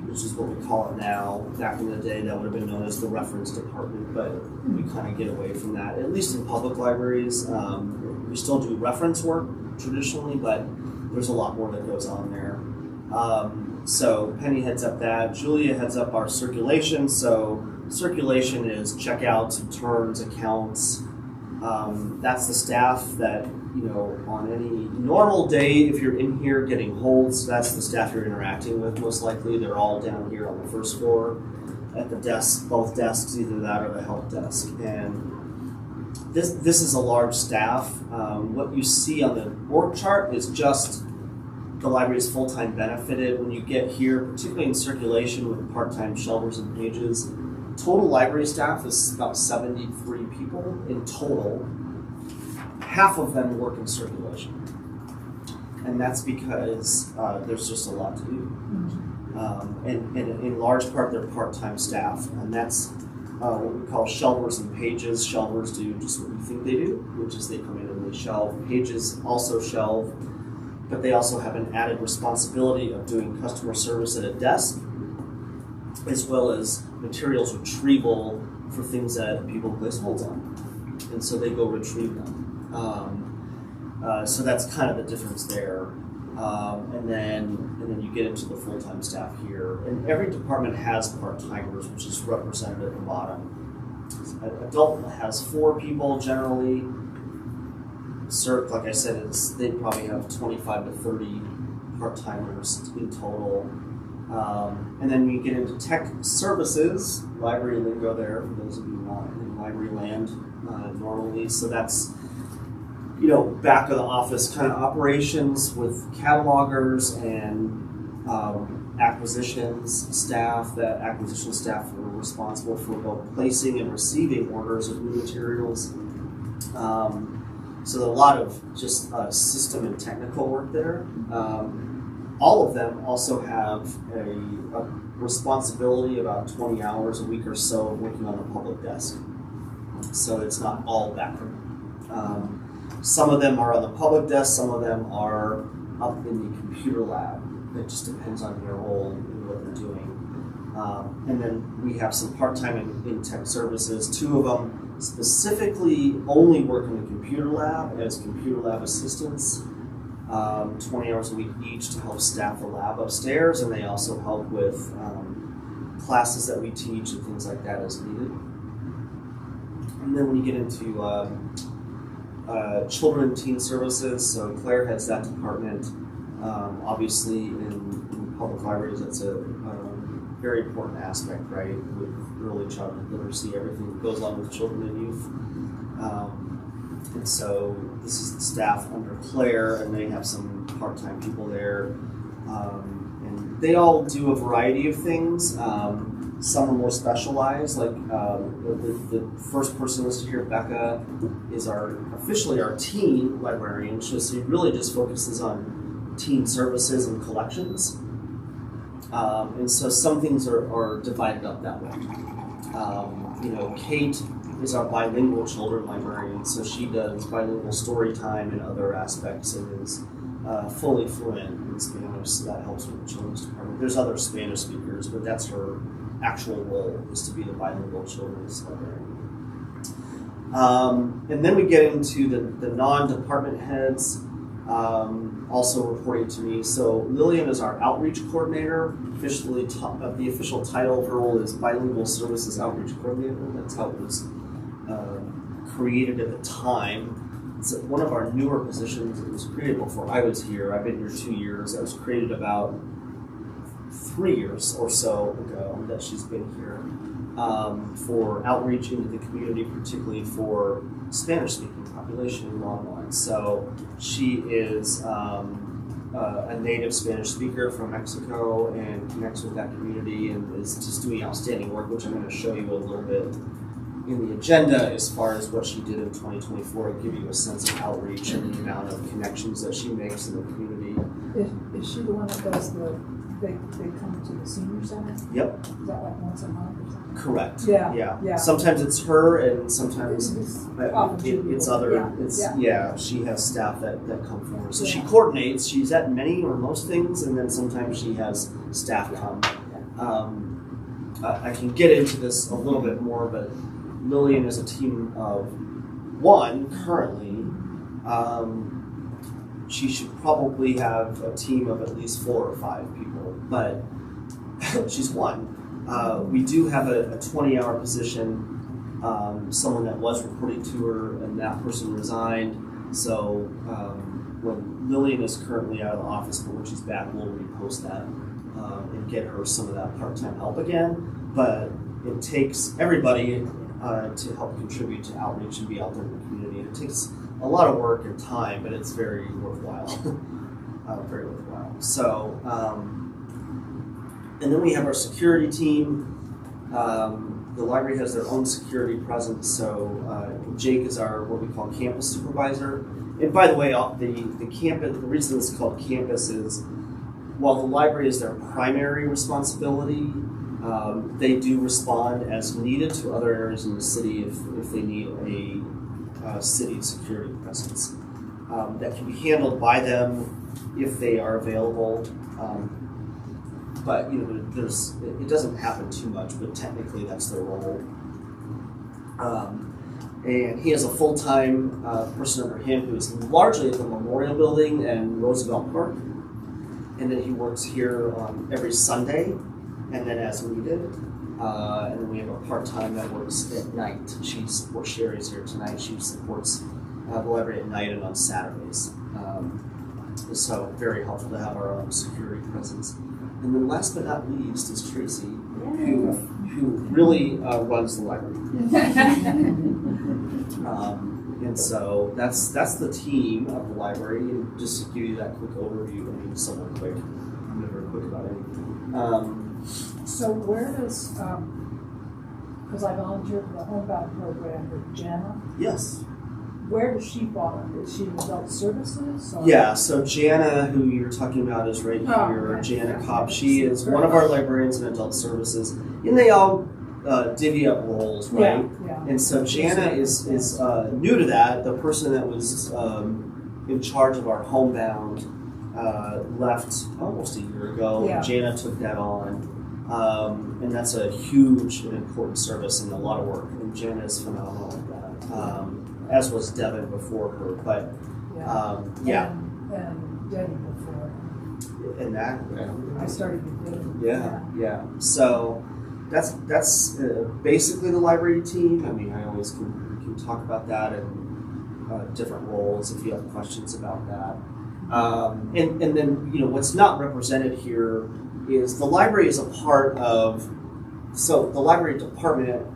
which is what we call it now. Back in the day, that would have been known as the reference department, but we kind of get away from that, at least in public libraries. We still do reference work traditionally, but there's a lot more that goes on there. So Penny heads up that. Julia heads up our circulation. So circulation is checkouts, returns, accounts. That's the staff that, you know, on any normal day, if you're in here getting holds, that's the staff you're interacting with most likely. They're all down here on the first floor at the desk, both desks, either that or the help desk. And this is a large staff. What you see on the org chart is just the library's full-time benefited. When you get here, particularly in circulation with part-time shelvers and pages, total library staff is about 73 people in total. Half of them work in circulation. And that's because there's just a lot to do. And in large part, they're part-time staff. And that's what we call shelvers and pages. Shelvers do just what you think they do, which is they come in and they shelve. Pages also shelve, but they also have an added responsibility of doing customer service at a desk, as well as materials retrieval for things that people place holds on. And so they go retrieve them. So that's kind of the difference there. And then you get into the full-time staff here. And every department has part-timers, which is represented at the bottom. Adult has 4 people generally. CERC, like I said, they probably have 25 to 30 part-timers in total. And then you get into tech services, library lingo there, for those of you not in library land normally. So that's, back of the office kind of operations with catalogers and acquisitions staff. That acquisition staff are responsible for both placing and receiving orders of new materials. So a lot of just system and technical work there. All of them also have a responsibility about 20 hours a week or so of working on the public desk. So it's not all backroom. Some of them are on the public desk, some of them are up in the computer lab. It just depends on their role and what they're doing. And then we have some part-time in tech services. 2 of them specifically only work in the computer lab as computer lab assistants. 20 hours a week each to help staff the lab upstairs, and they also help with classes that we teach and things like that as needed. And then when you get into children and teen services, so Claire heads that department. Obviously in public libraries, that's a very important aspect, right? With early childhood literacy, everything that goes along with children and youth. And so this is the staff under Claire, and they have some part-time people there. And they all do a variety of things. Some are more specialized, like the first person listed here, Becca, is officially our teen librarian. So she really just focuses on teen services and collections. And so some things are divided up that way. Kate is our bilingual children librarian, so she does bilingual story time and other aspects and is fully fluent in Spanish, so that helps with the children's department. There's other Spanish speakers, but that's her actual role, is to be the bilingual children's librarian. And then we get into the non-department heads, also reporting to me. So Lillian is our outreach coordinator. Officially, the official title of her role is Bilingual Services Outreach Coordinator. That's how it was created at the time. It's one of our newer positions. It was created before I was here. I've been here 2 years. It was created about 3 years or so ago that she's been here for outreach into the community, particularly for Spanish-speaking population in Longmont. So she is a native Spanish speaker from Mexico and connects with that community and is just doing outstanding work, which I'm going to show you a little bit in the agenda as far as what she did in 2024 to give you a sense of outreach and the amount of connections that she makes in the community. Is she the one that does they come to the senior center? Yep. Is that like once a month or something? Correct. Yeah. Sometimes it's her, and sometimes it's other. Yeah. She has staff that come for her. So she coordinates. She's at many or most things, and then sometimes she has staff come. I can get into this a little bit more, but Lillian is a team of 1 currently. She should probably have a team of at least 4 or 5 people, but she's 1. We do have a 20-hour position, someone that was reporting to her, and that person resigned. So when Lillian is currently out of the office, but when she's back, we'll repost that and get her some of that part-time help again. But it takes everybody to help contribute to outreach and be out there in the community. It takes a lot of work and time, but it's very worthwhile. Very worthwhile. So, and then we have our security team. The library has their own security presence. So Jake is our what we call campus supervisor. And by the way, the campus. The reason it's called campus is while the library is their primary responsibility, They do respond as needed to other areas in the city if they need a city security presence. That can be handled by them if they are available. But it doesn't happen too much, but technically that's their role. And he has a full-time person under him who is largely at the Memorial Building and Roosevelt Park. And then he works here every Sunday, and then as needed. And then we have a part-time that works at night. Sherry's here tonight. She supports the library at night and on Saturdays. So very helpful to have our own security presence. And then last but not least is Tracy, who really runs the library. And so that's the team of the library. And just to give you that quick overview, somewhat quick. I'm never quick about anything. So where does, because I volunteer for the Homebound program with Jana, Yes. where does she fall under? Is she in adult services? Or? Yeah, so Jana, who you're talking about, is right Oh, here. okay. Jana Kopp. She is one of our librarians in adult services. And they all divvy up roles, right? Yeah. And so Jana is new to that. The person that was in charge of our Homebound left almost a year ago. Yeah. Jana took that on. And that's a huge and important service and a lot of work. And Jana is phenomenal at that. As was Devin before her. But yeah. And Denny before. And that. I started with Denny. Yeah. So that's basically the library team. I mean, I always can talk about that and different roles if you have questions about that. And then what's not represented here is the library is a part of. So the library department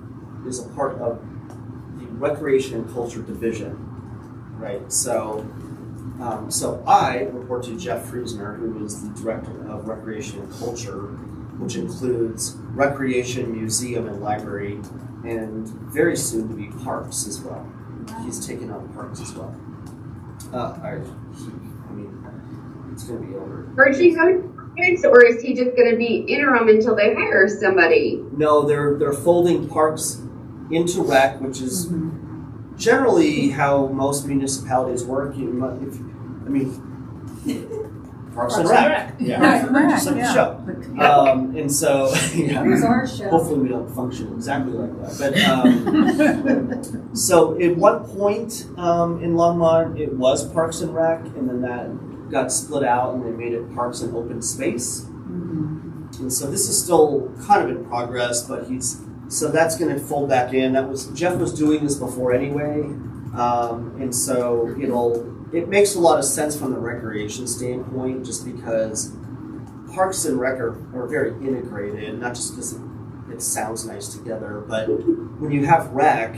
is a part of the Recreation and Culture Division, right? So I report to Jeff Friesner, who is the Director of Recreation and Culture, which includes Recreation, Museum, and Library, and very soon to be Parks as well. He's taken on Parks as well. It's going to be over. Archie, how many kids, or is he just going to be interim until they hire somebody? No, they're folding Parks into Rec, which is generally how most municipalities work. Parks and Rec. Yeah, just like the show. And so, Here's our show. hopefully we don't function exactly like that. But so at one point in Longmont, it was Parks and Rec, and then that got split out, and they made it Parks and Open Space. And so this is still kind of in progress, but so that's going to fold back in. Jeff was doing this before anyway, and so it makes a lot of sense from the recreation standpoint, just because Parks and Rec are very integrated, not just because it sounds nice together, but when you have Rec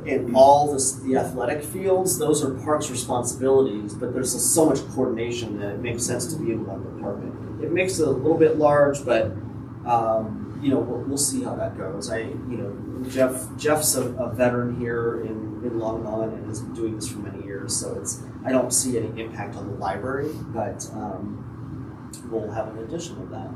in all the athletic fields, those are Parks responsibilities, but there's so much coordination that it makes sense to be in one department. It makes it a little bit large, but we'll see how that goes. Jeff's a veteran here in Longmont and has been doing this for many years, so I don't see any impact on the library, but we'll have an addition of that,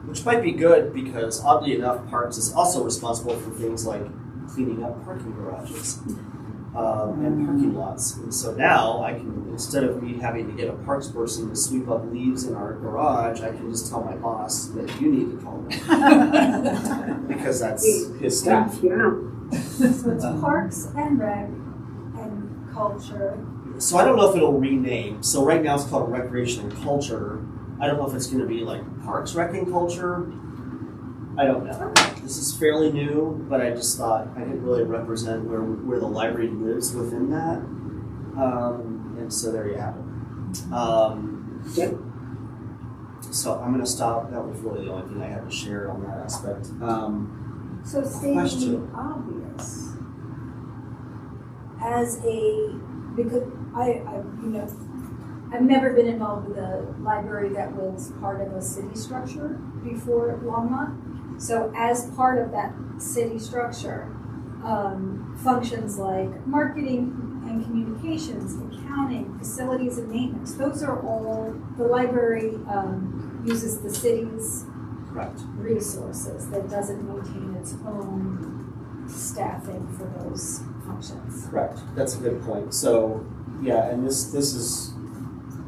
which might be good because oddly enough, Parks is also responsible for things like cleaning up parking garages and parking lots. And so now I can, instead of me having to get a Parks person to sweep up leaves in our garage, I can just tell my boss that you need to call them because that's his staff. Yeah. So it's Parks and Rec and Culture. So I don't know if it'll rename. So right now it's called Recreation and Culture. I don't know if it's going to be like Parks, Rec, and Culture. I don't know. This is fairly new, but I just thought I didn't really represent where the library lives within that. And so there you have it. Yep. So I'm going to stop. That was really the only thing I had to share on that aspect. So stating the obvious, because I've never been involved with a library that was part of a city structure before Longmont. So as part of that city structure, functions like marketing and communications, accounting, facilities and maintenance, those are all, the library uses the city's Correct. resources, that doesn't maintain its own staffing for those functions. Correct. That's a good point. So, yeah, and this is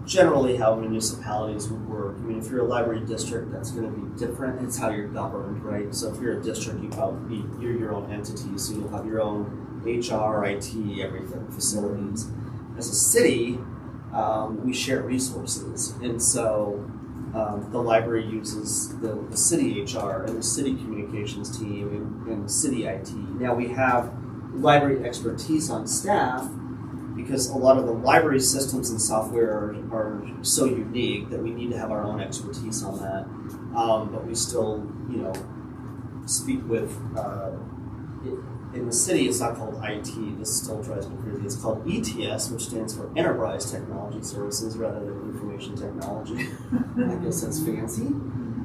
generally how municipalities would work. I mean, if you're a library district, that's going to be different. It's how you're governed, right? So if you're a district, you're your own entity, so you'll have your own HR, IT, everything, facilities. As a city, we share resources, and so the library uses the city HR and the city communications team and the city IT. Now we have library expertise on staff because a lot of the library systems and software are so unique that we need to have our own expertise on that. But we still, speak with, in the city it's not called IT, this still drives me crazy, it's called ETS, which stands for Enterprise Technology Services rather than Information Technology. I guess that's fancy.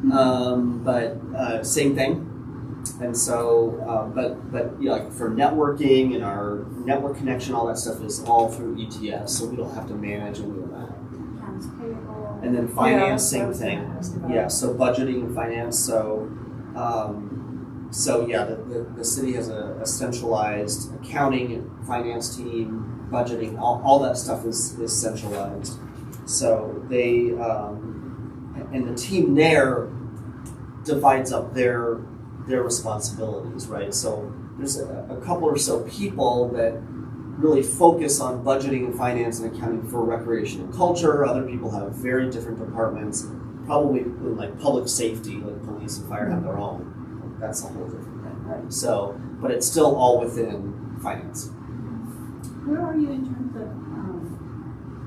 But same thing. And so, but like for networking and our network connection, all that stuff is all through ETS, so we don't have to manage any of that. Accounts payable. And then finance, Yeah, same thing. Yeah, so budgeting and finance. So, the city has a centralized accounting and finance team, budgeting, all that stuff is centralized. So they and the team there divides up their responsibilities, right? So there's a couple or so people that really focus on budgeting and finance and accounting for recreation and culture. Other people have very different departments, probably in like public safety, like police and fire have their own. That's a whole different thing, right? So, but it's still all within finance. Where are you in terms of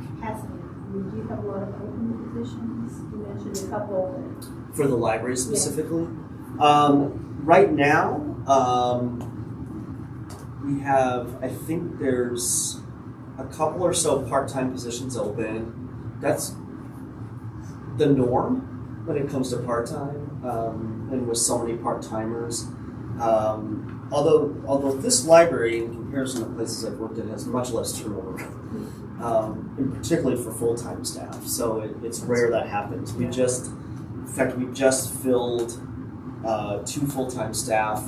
capacity? I mean, do you have a lot of open positions? You mentioned a couple. For the library specifically? Right now, we have, I think there's a couple or so part-time positions open. That's the norm when it comes to part-time, and with so many part-timers. Although this library, in comparison to places I've worked at, has much less turnover, and particularly for full-time staff. So it's rare that happens. We just filled 2 full-time staff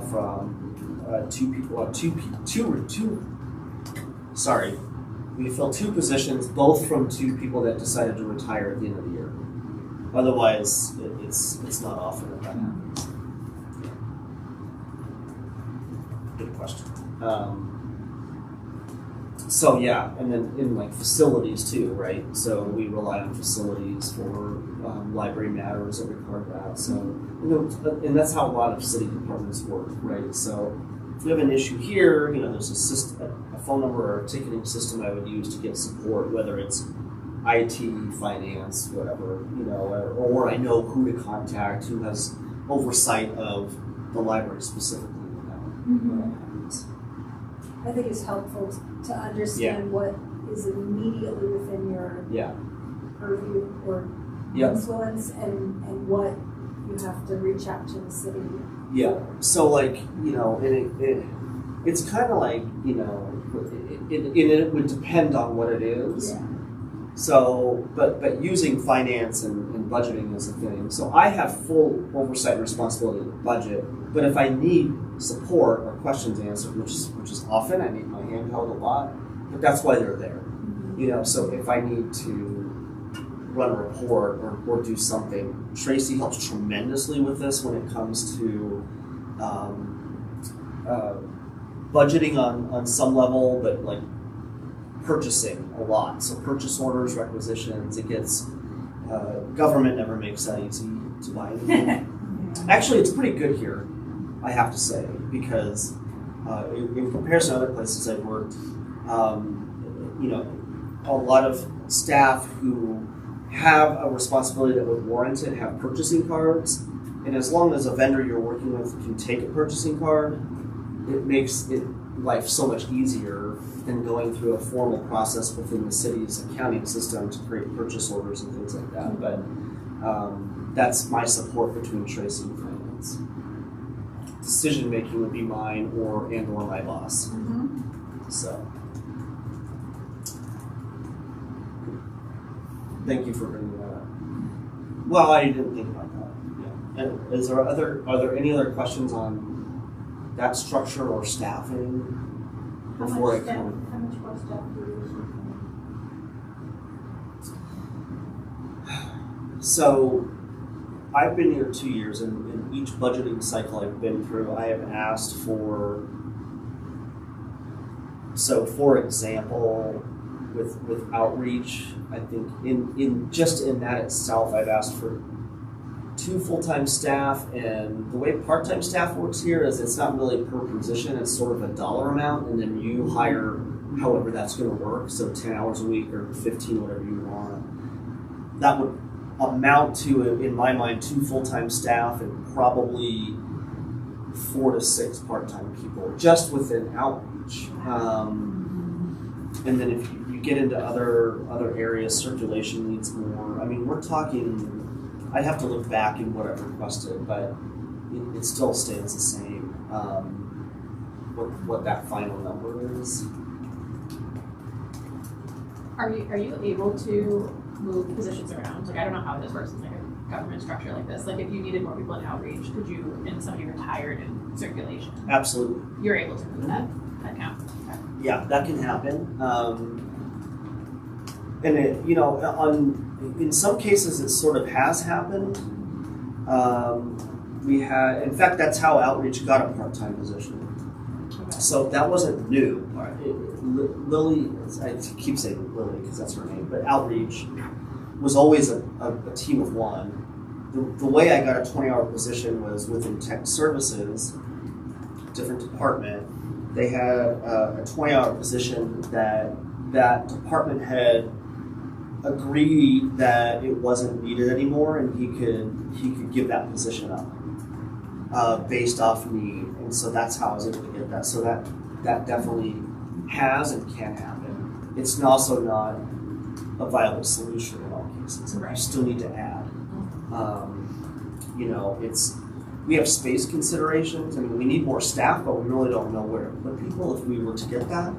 from 2 people. Sorry, we filled 2 positions, both from 2 people that decided to retire at the end of the year. Otherwise, it's not often that happens. Good question. So yeah, and then in like facilities too, right? So we rely on facilities for library matters that require that. So and that's how a lot of city departments work, right? So if we have an issue here, there's a phone number or a ticketing system I would use to get support, whether it's IT, finance, whatever, or I know who to contact, who has oversight of the library specifically. I think it's helpful to understand what is immediately within your purview or influence and what you have to reach out to the city. Yeah. So it's kind of like, it would depend on what it is. Yeah. So, but using finance and budgeting is a thing. So I have full oversight and responsibility of the budget, but if I need support or questions answered, which is often, I need my hand held a lot, but that's why they're there. So if I need to run a report or do something, Tracy helps tremendously with this when it comes to budgeting on some level, but like purchasing a lot. So purchase orders, requisitions, it gets, government never makes that easy to buy anything. Actually, it's pretty good here, I have to say, because in comparison to other places I've worked, a lot of staff who have a responsibility that would warrant it have purchasing cards, and as long as a vendor you're working with can take a purchasing card, it makes life so much easier than going through a formal process within the city's accounting system to create purchase orders and things like that. But that's my support between Tracy and finance. Decision making would be mine or my boss. So thank you for bringing that up. Well, I didn't think about that. And are there any other questions on that structure or staffing before I come? How much more staff do you usually? So I've been here 2 years, and in each budgeting cycle I've been through, I have asked for. So, for example, with outreach, I think in that itself, I've asked for 2 full-time staff, and the way part-time staff works here is it's not really per position, it's sort of a dollar amount, and then you hire however that's going to work, so 10 hours a week or 15, whatever you want. That would amount to, in my mind, 2 full-time staff and probably 4 to 6 part-time people just within outreach. And then if you get into other areas, circulation needs more. I mean, we're talking, I'd have to look back in what I've requested, but it still stands the same, what that final number is. Are you able to move positions around? Like, I don't know how this works in like a government structure like this. Like, if you needed more people in outreach, could you, and somebody retired in circulation? Absolutely. You're able to move that count. Okay. Yeah, that can happen. And it, in some cases it sort of has happened. In fact, that's how outreach got a part-time position. Okay. So that wasn't new. Lily, I keep saying Lily because that's her name, but outreach was always a team of 1. The way I got a 20-hour position was within tech services, different department. They had a 20-hour position that department head agreed that it wasn't needed anymore, and he could give that position up based off need, and so that's how I was able to get that. So that definitely has and can happen. It's also not a viable solution in all cases. Right. You still need to add. We have space considerations. I mean, we need more staff, but we really don't know where to put people if we were to get that.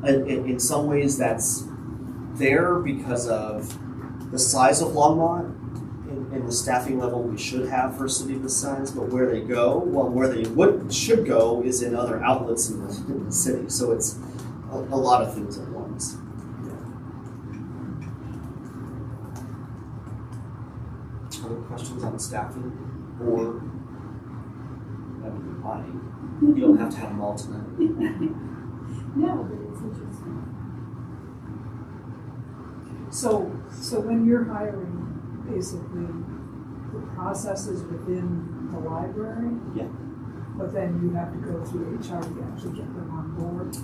In some ways, that's there because of the size of Longmont and the staffing level we should have for a city this size. But where they go, where they should go is in other outlets in the city. So it's a lot of things at once. Other questions on staffing or? You don't have to have them all tonight. No, but it's interesting. So when you're hiring, basically, the process is within the library? Yeah. But then you have to go through HR to actually get them on board?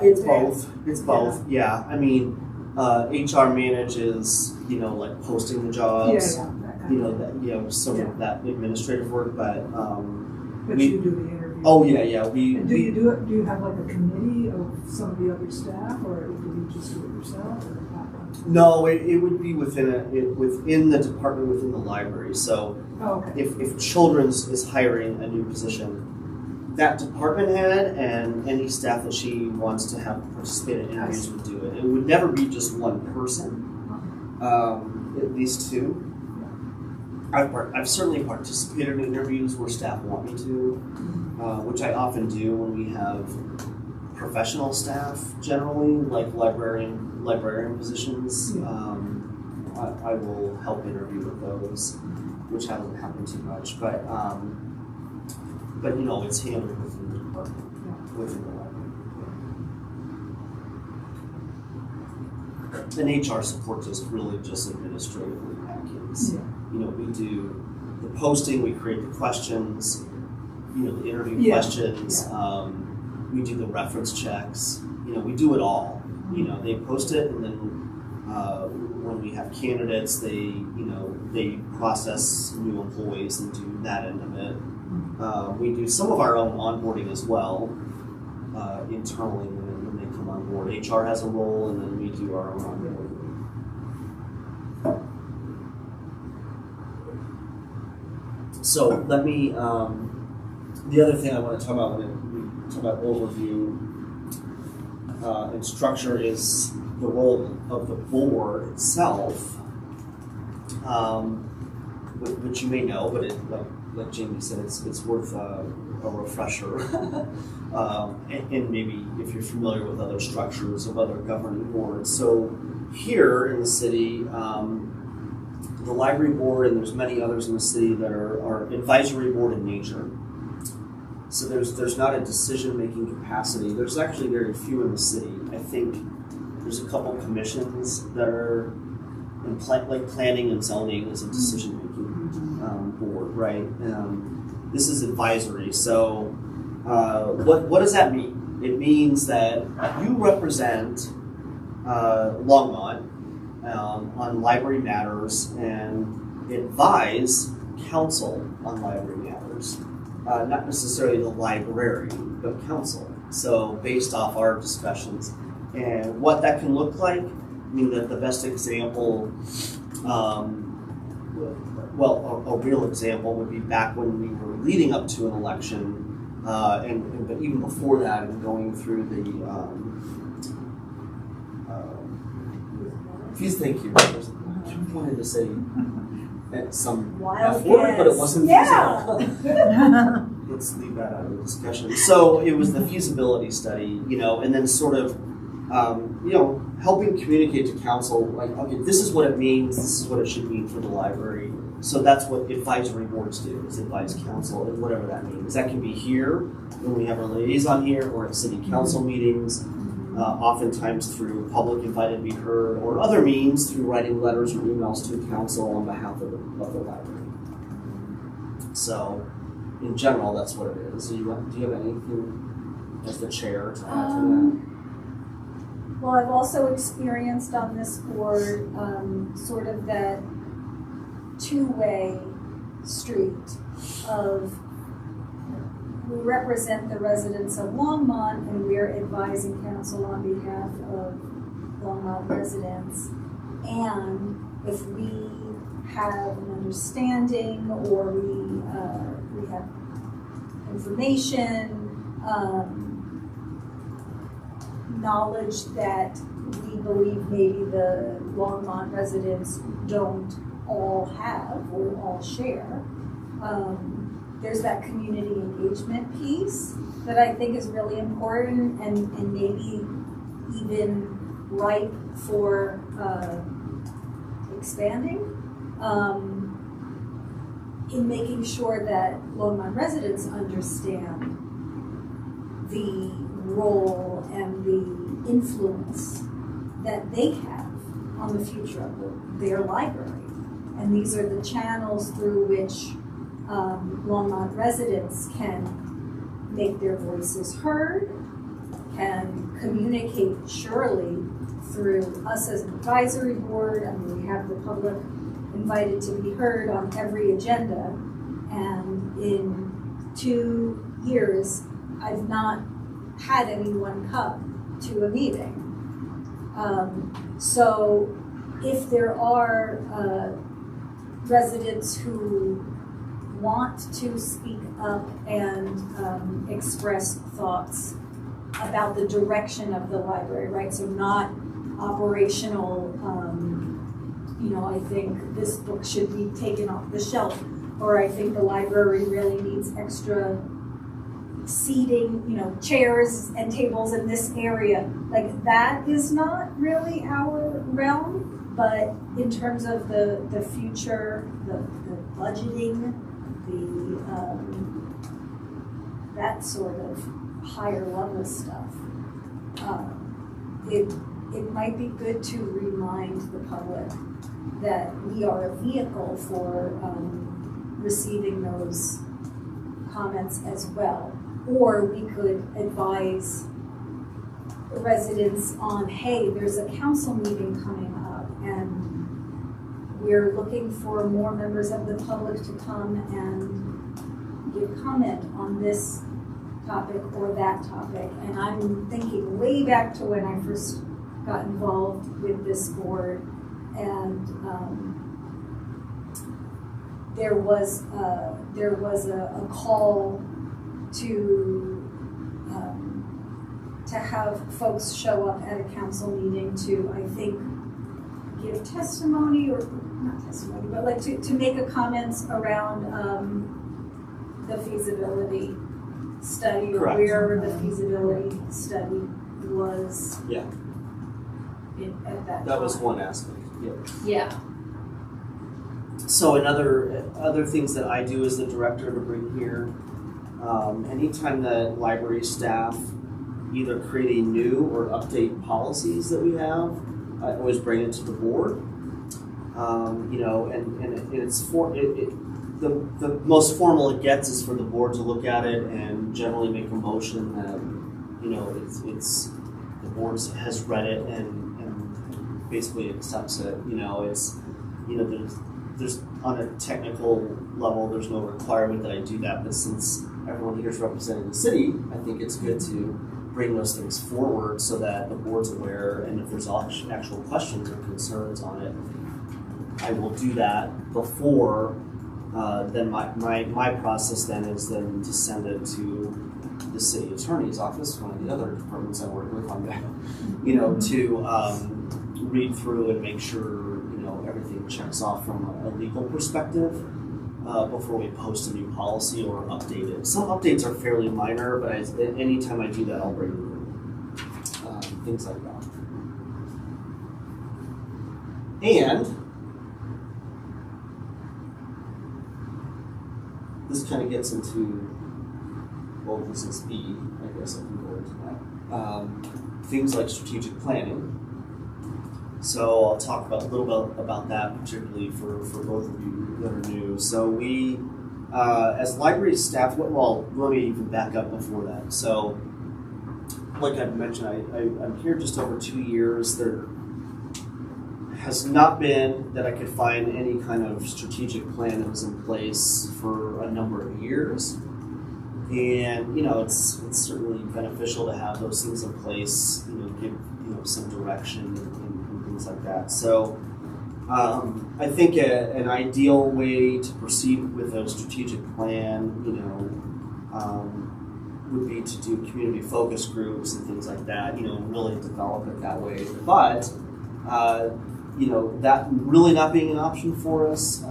It's both. It's both. Yeah. I mean, HR manages, like posting the jobs. Yeah. Some of that administrative work, but you do the interview. Oh yeah. Do you do it? Do you have like a committee of some of the other staff, or do you just do it yourself? Or no, it would be within the department within the library. So if children's is hiring a new position, that department head and any staff that she wants to have participate in interviews would do it. It would never be just one person. At least 2. I've certainly participated in interviews where staff want me to, which I often do when we have professional staff generally, like librarian positions. I will help interview with those, which hasn't happened too much, but it's handled within the department, within the library. And HR supports us really just administratively in that case. Yeah. We do the posting, we create the questions, the interview questions, we do the reference checks, we do it all. They post it, and then when we have candidates, they process new employees and do that end of it. We do some of our own onboarding as well, internally when they come on board. HR has a role, and then we do our own onboarding. So let me, the other thing I want to talk about when we talk about overview and structure is the role of the board itself. which you may know, but like Jamie said, it's worth a refresher. And maybe if you're familiar with other structures of other governing boards. So here in the city, the library board, and there's many others in the city that are advisory board in nature. So there's not a decision-making capacity. There's actually very few in the city. I think there's a couple commissions that are in like planning and zoning is a decision-making board, right? This is advisory. So what does that mean? It means that you represent Longmont on library matters and advise council on library matters. Not necessarily the library, but council. So based off our discussions. And what that can look like, I mean, the best example, a real example would be back when we were leading up to an election, but even before that, and going through the, thank you. I wanted to say some F word, but it wasn't feasible. Let's leave that out of the discussion. So it was the feasibility study, and then sort of, helping communicate to council, like, okay, this is what it means, this is what it should mean for the library. So that's what advisory boards do, is advise council, and whatever that means. That can be here, when we have our liaison here, or at city council meetings, oftentimes through public invited to be heard, or other means through writing letters or emails to council on behalf of the library. So, in general, that's what it is. Do you have anything as the chair to add to that? Well, I've also experienced on this board sort of that two-way street of we represent the residents of Longmont and we're advising council on behalf of Longmont residents. And if we have an understanding or we have information, knowledge that we believe maybe the Longmont residents don't all have or all share. There's that community engagement piece that I think is really important and maybe even ripe for expanding in making sure that Longmont residents understand the role and the influence that they have on the future of their library. And these are the channels through which Longmont residents can make their voices heard, can communicate surely through us as an advisory board. I mean, we have the public invited to be heard on every agenda. And in 2 years, I've not had anyone come to a meeting. So if there are residents who want to speak up and express thoughts about the direction of the library, right? So not operational, I think this book should be taken off the shelf, or I think the library really needs extra seating, chairs and tables in this area. Like, that is not really our realm, but in terms of the future, the budgeting, that sort of higher level stuff, it might be good to remind the public that we are a vehicle for receiving those comments as well. Or we could advise the residents on, hey, there's a council meeting coming up and we're looking for more members of the public to come and give comment on this topic or that topic. And I'm thinking way back to when I first got involved with this board, and there was a call to have folks show up at a council meeting to, I think, give testimony, or not testimony, but like to make a comments around the feasibility study, or Correct. where the feasibility study was Yeah. At that That was time. one aspect. Yeah. Yeah. So other things that I do as the director to bring here, anytime that library staff either create a new or update policies that we have, I always bring it to the board. You know, and it's the most formal it gets is for the board to look at it and generally make a motion that, you know, it's the board has read it and basically accepts it. You know, it's, you know, there's on a technical level, there's no requirement that I do that, but since everyone here is representing the city, I think it's good to bring those things forward so that the board's aware, and if there's actual questions or concerns on it, I will do that before. Then my process then is then to send it to the city attorney's office, one of the other departments I work with on that, you know, to read through and make sure, you know, everything checks off from a legal perspective before we post a new policy or update it. Some updates are fairly minor, but anytime I do that, I'll bring things like that. And this kind of gets into, well, this is B, I guess I can go into that. Things like strategic planning. So I'll talk a little bit about that, particularly for both of you that are new. So we, as library staff, well, let me even back up before that. So, like I mentioned, I'm here just over 2 years. There has not been that I could find any kind of strategic plan that was in place for a number of years. And, you know, it's certainly beneficial to have those things in place, you know, give, you know, some direction and things like that. So I think an ideal way to proceed with a strategic plan, you know, would be to do community focus groups and things like that, you know, and really develop it that way. But, you know, that really not being an option for us,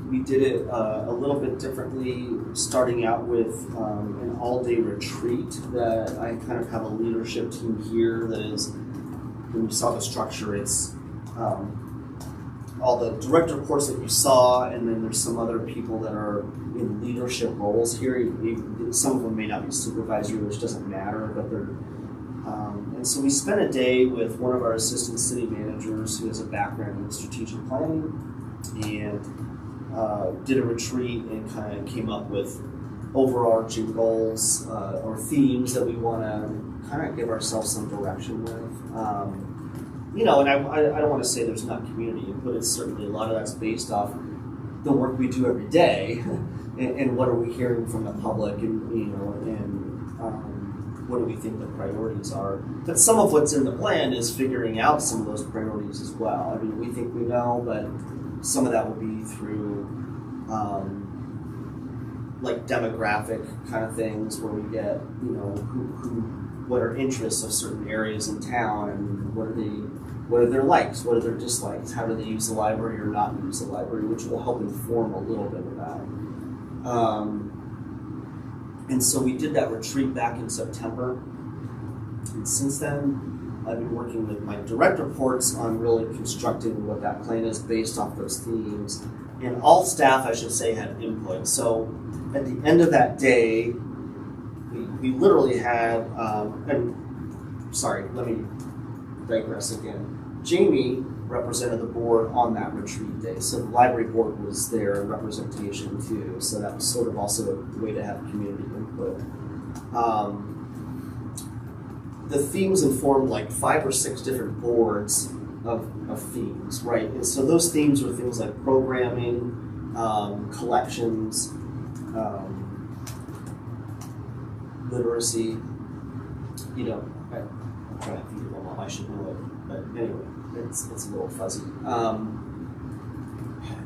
we did it a little bit differently, starting out with an all-day retreat that I kind of have a leadership team here that is, when you saw the structure, it's all the direct reports that you saw, and then there's some other people that are in leadership roles here. Some of them may not be supervisory, which doesn't matter, but they're, and so we spent a day with one of our assistant city managers who has a background in strategic planning, and did a retreat and kind of came up with overarching goals or themes that we want to kind of give ourselves some direction with. You know, and I don't want to say there's not community input. It's certainly a lot of that's based off the work we do every day, and what are we hearing from the public, and you know, and what do we think the priorities are. But some of what's in the plan is figuring out some of those priorities as well. I mean, we think we know, but some of that will be through like demographic kind of things, where we get, you know, what are interests of certain areas in town, and what are their likes, what are their dislikes, how do they use the library or not use the library, which will help inform a little bit of that. And so we did that retreat back in September, and since then I've been working with my direct reports on really constructing what that plan is based off those themes, and all staff, I should say, had input. So at the end of that day, we literally had, and sorry, let me digress again. Jamie represented the board on that retreat day, so the library board was there in representation too, so that was sort of also a way to have community input. The themes informed like 5 or 6 different boards of themes, right? And so those themes were things like programming, collections, literacy, you know, I'm trying to think of them all, I should know it, but anyway, it's a little fuzzy.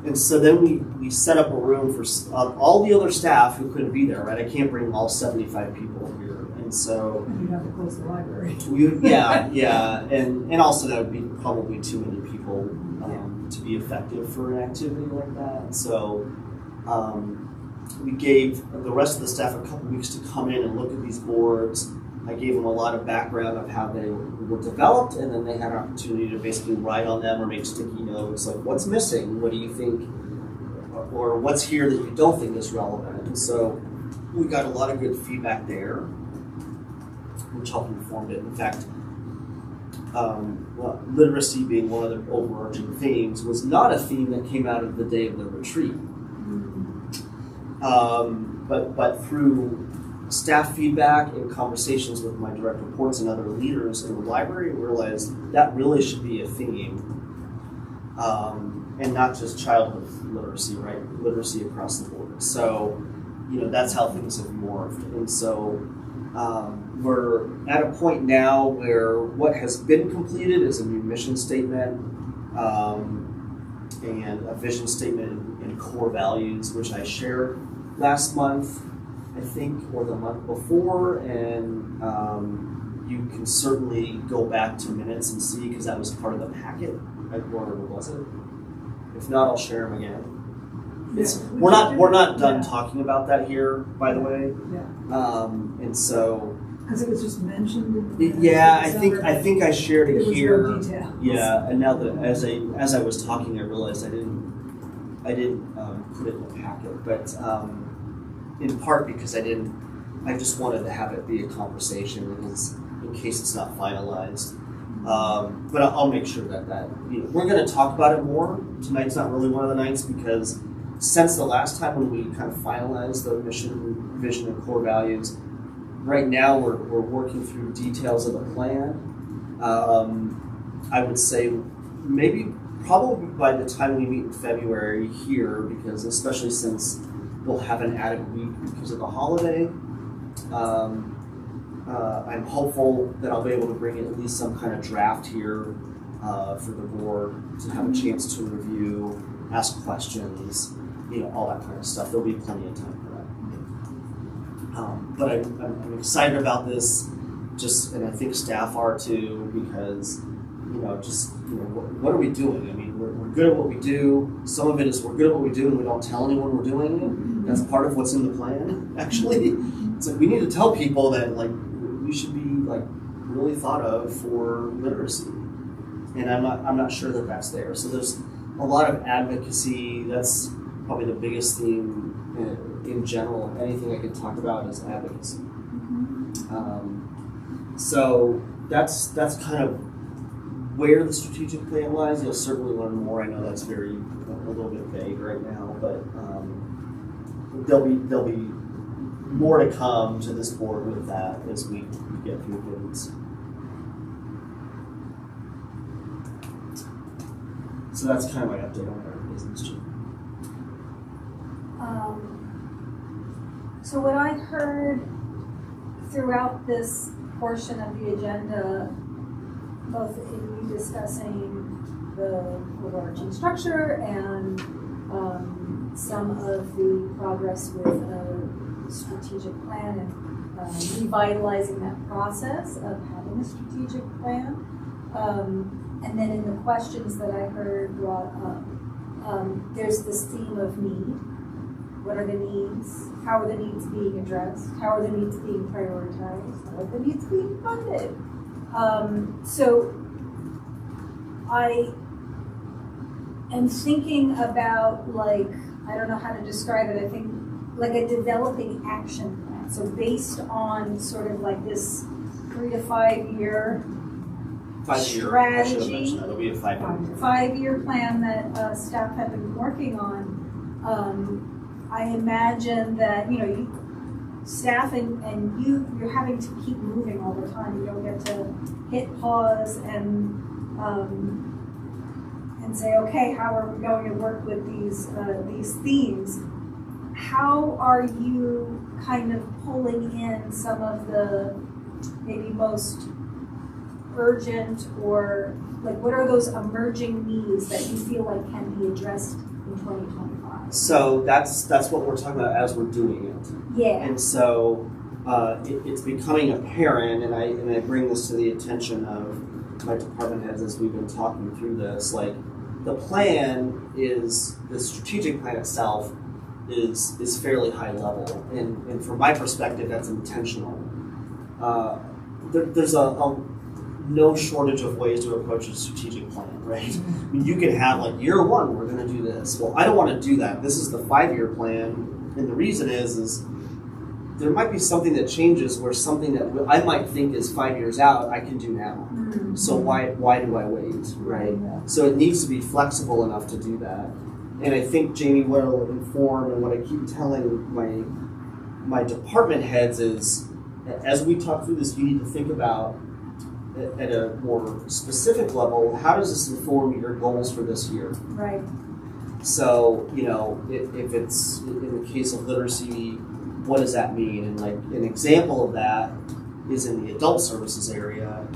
And so then we set up a room for all the other staff who couldn't be there, right? I can't bring all 75 people here, And so And you'd have to close the library. and also that would be probably too many people to be effective for an activity like that. So we gave the rest of the staff a couple weeks to come in and look at these boards. I gave them a lot of background of how they were developed, and then they had an opportunity to basically write on them or make sticky notes, like what's missing, what do you think, or what's here that you don't think is relevant. And so we got a lot of good feedback there, which helped inform it. In fact, literacy being one of the overarching themes was not a theme that came out of the day of the retreat. But through staff feedback and conversations with my direct reports and other leaders in the library, I realized that really should be a theme, and not just childhood literacy, right? Literacy across the board. So, that's how things have morphed. And so we're at a point now where what has been completed is a new mission statement and a vision statement and core values, which I shared last month, I think, or the month before, and you can certainly go back to minutes and see, because that was part of the packet, or was it? If not, I'll share them again. We're not done talking about that here, by the way. And so, because it was just mentioned. I think I shared it here. No detail. Yeah, and now that as I was talking, I realized I didn't put it in the packet, but in part because I just wanted to have it be a conversation in case it's not finalized. But I'll make sure that we're going to talk about it more. Tonight's not really one of the nights, because since the last time when we kind of finalized the mission, vision, and core values, right now we're working through details of the plan. I would say probably by the time we meet in February here, because especially since we'll have an added week because of the holiday, I'm hopeful that I'll be able to bring in at least some kind of draft here for the board to have a chance to review, ask questions, all that kind of stuff. There'll be plenty of time for that. But I'm excited about this, and I think staff are too, because what are we doing? I mean, we're good at what we do. Some of it is we're good at what we do and we don't tell anyone we're doing it. That's part of what's in the plan, actually. It's like we need to tell people that we should be really thought of for literacy. And I'm not sure that that's there. So there's a lot of advocacy. That's probably the biggest theme in general. Anything I could talk about is advocacy. So that's kind of where the strategic plan lies. You'll certainly learn more. I know that's a little bit vague right now, but there'll be more to come to this board with that as we get through things. So that's kind of my update on our business, Jim. So what I heard throughout this portion of the agenda, both in you discussing the overarching structure and some of the progress with a strategic plan and revitalizing that process of having a strategic plan. And then in the questions that I heard brought up, there's this theme of need. What are the needs? How are the needs being addressed? How are the needs being prioritized? How are the needs being funded? So I am thinking about, I don't know how to describe it, I think like a developing action plan. So based on sort of this 3 to 5 year strategy, that'll be a 5-year. 5-year plan that staff have been working on. I imagine that staff and you're having to keep moving all the time. You don't get to hit pause and say, okay, how are we going to work with these themes? How are you kind of pulling in some of the maybe most urgent, or what are those emerging needs that you feel like can be addressed in 2025? So that's what we're talking about as we're doing it. Yeah. And so it's becoming apparent, and I bring this to the attention of my department heads as we've been talking through this. Like, the plan is, the strategic plan itself is fairly high level, and from my perspective, that's intentional. There's a no shortage of ways to approach a strategic plan, right? I mean, you can have like year one, we're going to do this. Well, I don't want to do that. This is the 5-year plan, and the reason is there might be something that changes where something that I might think is 5 years out, I can do now. So why do I wait, right? So it needs to be flexible enough to do that. And I think Jamie will inform, and what I keep telling my department heads is, as we talk through this, you need to think about, at a more specific level, how does this inform your goals for this year? Right. So, if it's in the case of literacy, what does that mean? And like an example of that is in the adult services area,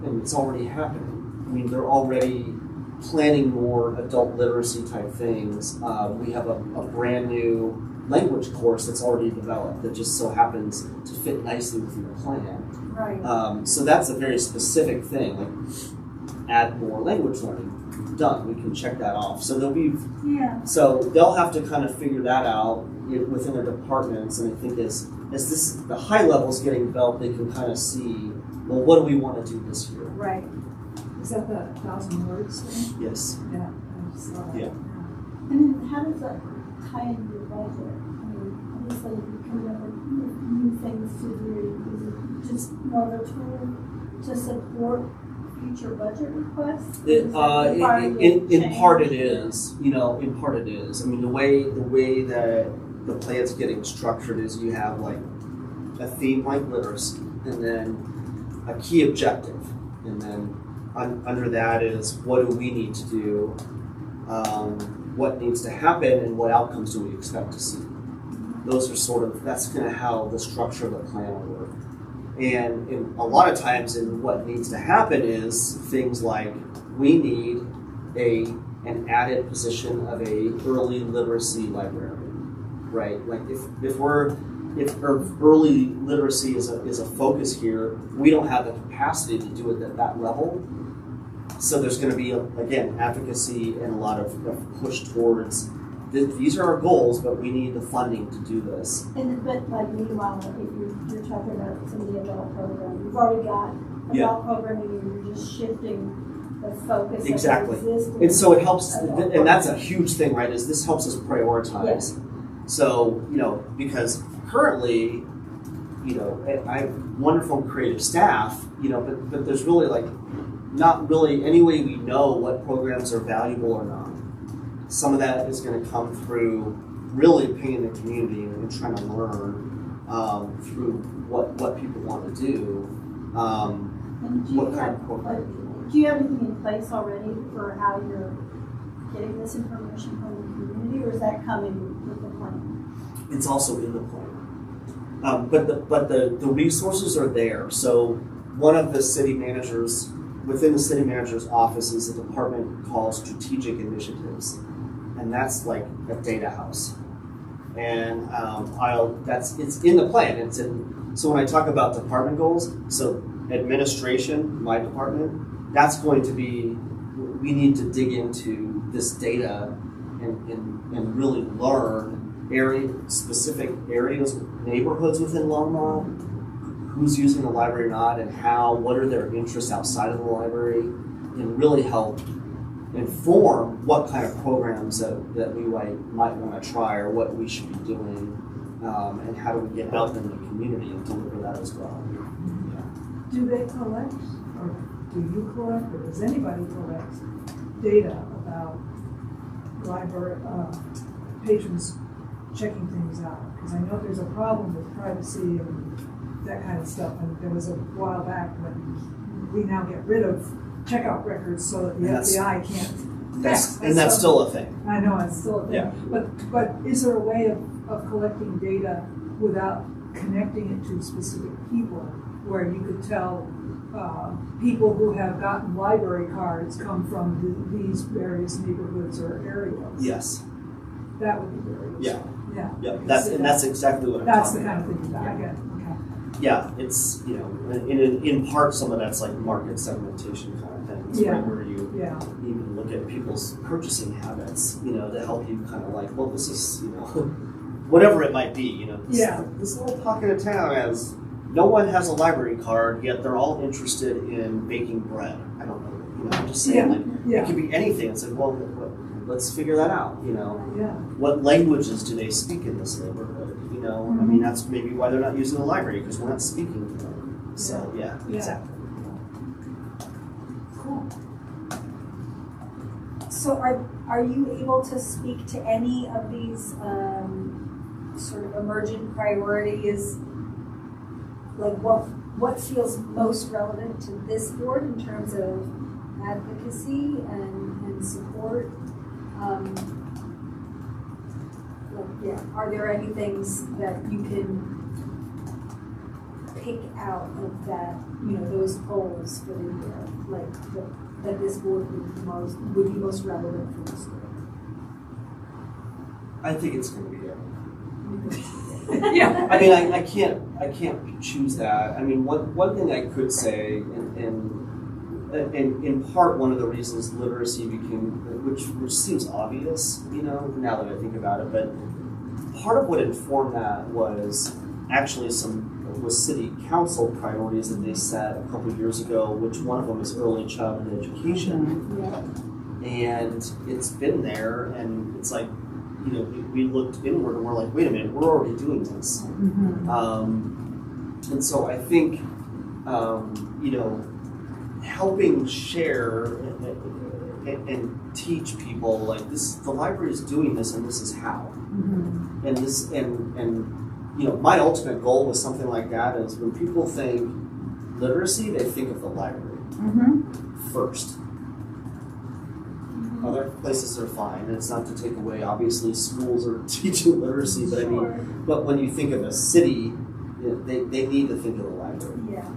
and it's already happening. I mean, they're already planning more adult literacy type things. We have a brand new language course that's already developed that just so happens to fit nicely within the plan. Right. So that's a very specific thing, like add more language learning. Done. We can check that off. So so they'll have to kind of figure that out within their departments, and I think as the high level is getting developed, they can kind of see, well, what do we want to do this year? Right. Is that the 1,000 words thing? Yes. Yeah, I just saw that. Yeah. And then how does that tie into your budget? I mean, obviously you're coming up with new things to do. Is it just more of a tool to support future budget requests? In part it is. In part it is. I mean, the way that the plan's getting structured is you have like a theme like literacy, and then a key objective, and then under that is what do we need to do, what needs to happen, and what outcomes do we expect to see. Those are that's kind of how the structure of the plan will work. And a lot of times in what needs to happen is things like we need an added position of a early literacy librarian, right? Like if early literacy is a focus here, we don't have the capacity to do it at that level. So there's going to be, again, advocacy and a lot of push towards, these are our goals, but we need the funding to do this. But like meanwhile, if you're talking about some of the adult programming, you've already got adult programming, and you're just shifting the focus Exactly. of the existing. And so it helps, and that's a huge thing, right, is this helps us prioritize. Yeah. So, because currently, I have wonderful creative staff, but there's really not really any way we know what programs are valuable or not. Some of that is going to come through really paying the community and trying to learn through what people want to do. And do you have anything in place already for how you're getting this information from the community, or is that coming with the plan? It's also in the plan. But the resources are there. So one of the city managers, within the city manager's office, is a department called Strategic Initiatives, and that's like a data house. And it's in the plan. So when I talk about department goals, so administration, my department, that's going to be, we need to dig into this data and really learn specific areas, neighborhoods within Longmont, who's using the library or not, and what are their interests outside of the library, and really help inform what kind of programs that we might want to try, or what we should be doing, and how do we get out in the community and deliver that as well. Do they collect, or do you collect, or does anybody collect data about library patrons checking things out? Because I know there's a problem with privacy and that kind of stuff, and there was a while back when we now get rid of checkout records so that the FBI can't. That's still a thing. I know it's still a thing. Yeah. But is there a way of collecting data without connecting it to specific people, where you could tell people who have gotten library cards come from these various neighborhoods or areas? Yes. That would be very useful. Yeah. That's exactly what I'm That's talking the about. kind of thing that I get. Okay. yeah, it's, you know, in part, some of that's like market segmentation kind of things, Yeah. right, where you Yeah. even look at people's purchasing habits, you know, to help you kind of like, well, this is, you know, whatever it might be, you know, this little pocket of town has, no one has a library card, yet they're all interested in baking bread. I don't know, you know, I'm just saying, like, Yeah. it could be anything. It's like, well, let's figure that out, you know. Yeah. What languages do they speak in this neighborhood? You know, I mean, that's maybe why they're not using the library, because we're not speaking to them. So, yeah, exactly. Cool. So are you able to speak to any of these sort of emergent priorities? Like what feels most relevant to this board in terms of advocacy and support? Are there any things that you can pick out of that, you know, those polls for the year, like that this board would be most relevant for this board? I think it's going to be there. Yeah. I mean, I can't choose that. I mean, one thing I could say, and in part, one of the reasons literacy became, which seems obvious, you know, now that I think about it, but part of what informed that was actually was city council priorities that they set a couple of years ago, which one of them is early childhood education. Yeah. And it's been there, and it's like, you know, we looked inward and we're like, wait a minute, we're already doing this. And so I think, you know, helping share and teach people, like, this, the library is doing this and this is how. And this, and you know, my ultimate goal with something like that is when people think literacy, they think of the library first. Other places are fine, and it's not to take away, obviously schools are teaching literacy, but I mean, but when you think of a city, you know, they need to think of the library. Yeah.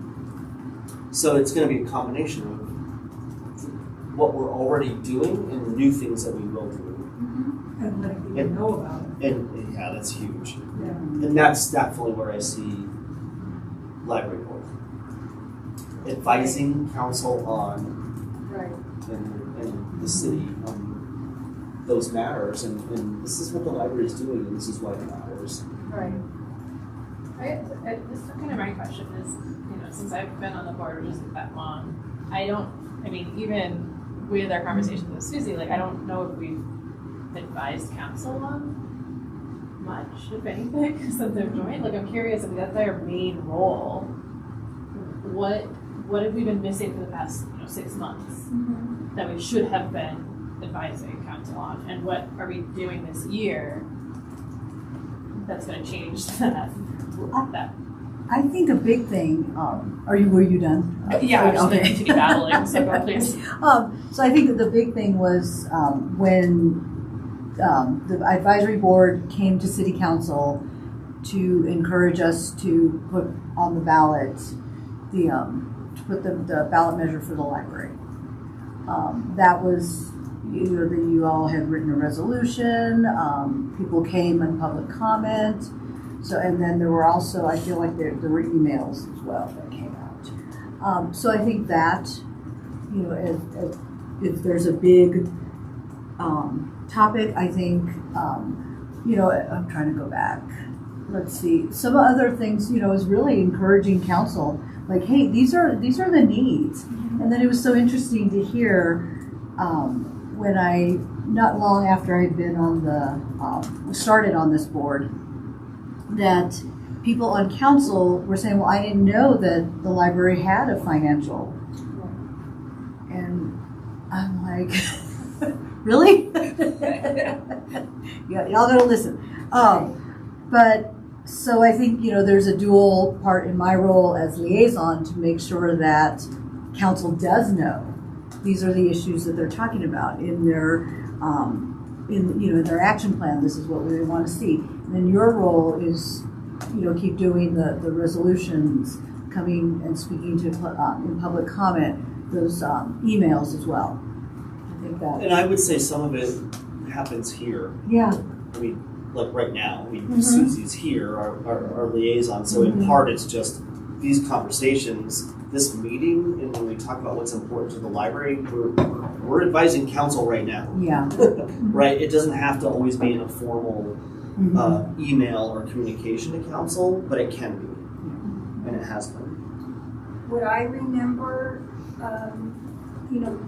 So it's going to be a combination of what we're already doing and the new things that we will do. And letting people know about it. And yeah, that's huge. Yeah. And that's definitely where I see library board. Advising council on and the city on those matters, and this is what the library is doing, and this is why it matters. Right. This is kind of my question is, you know, since I've been on the board just that long, even with our conversations with Susie, like, I don't know if we've advised council on much, if anything, since they've joined. Like, I'm curious, if that's their main role, what have we been missing for the past, 6 months that we should have been advising council on, and what are we doing this year that's going to change that? I think a big thing. Were you done? Yeah, I'm just going to Okay. continue battling. So go, please. So I think that the big thing was when the advisory board came to city council to encourage us to put on the ballot the ballot measure for the library. That was either that you all had written a resolution, people came in public comment, so, and then there were also, I feel like there were emails as well that came out. So I think that, if there's a big topic, I think, I'm trying to go back. Let's see. Some other things, is really encouraging council. Like, hey, these are the needs. And then it was so interesting to hear when not long after I had been on started on this board, that people on council were saying, well, I didn't know that the library had a financial. And I'm like, really? Yeah, y'all gotta listen. But so I think, there's a dual part in my role as liaison to make sure that council does know these are the issues that they're talking about in their in their action plan. This is what we want to see. And then your role is, keep doing the resolutions, coming and speaking to in public comment, those emails as well. I think that. And I would say some of it happens here. Yeah. I mean, like right now, Susie's here, our liaison, so in part it's just these conversations, this meeting, and when we talk about what's important to the library, we're advising council right now. Yeah. Right? It doesn't have to always be in a formal email or communication to council, but it can be, and it has been. What I remember,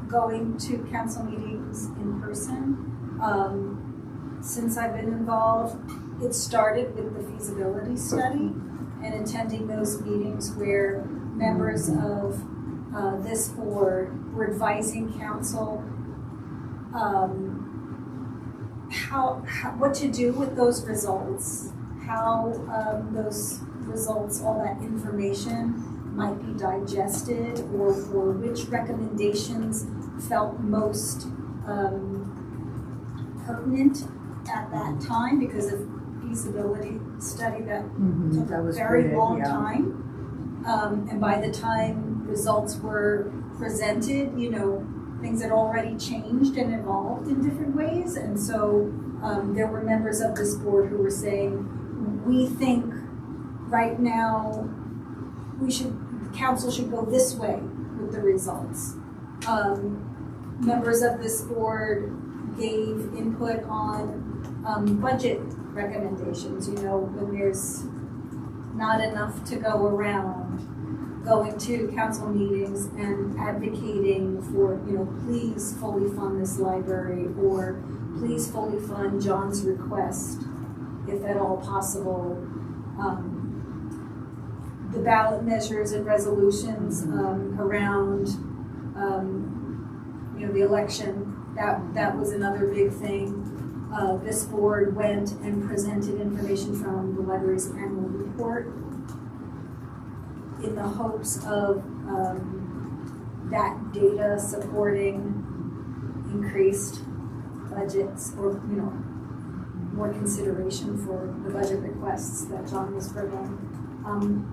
going to council meetings in person, since I've been involved, it started with the feasibility study and attending those meetings where members of this board were advising council what to do with those results, how those results, all that information might be digested, or which recommendations felt most pertinent at that time because of feasibility study that took That a was very great, long yeah. time. And by the time results were presented, things had already changed and evolved in different ways. And so there were members of this board who were saying, we think right now council should go this way with the results. Members of this board gave input on budget recommendations, when there's not enough to go around, going to council meetings and advocating for, please fully fund this library, or please fully fund John's request, if at all possible. The ballot measures and resolutions around, the election, that was another big thing. This board went and presented information from the library's annual report in the hopes of that data supporting increased budgets, or more consideration for the budget requests that John was bringing.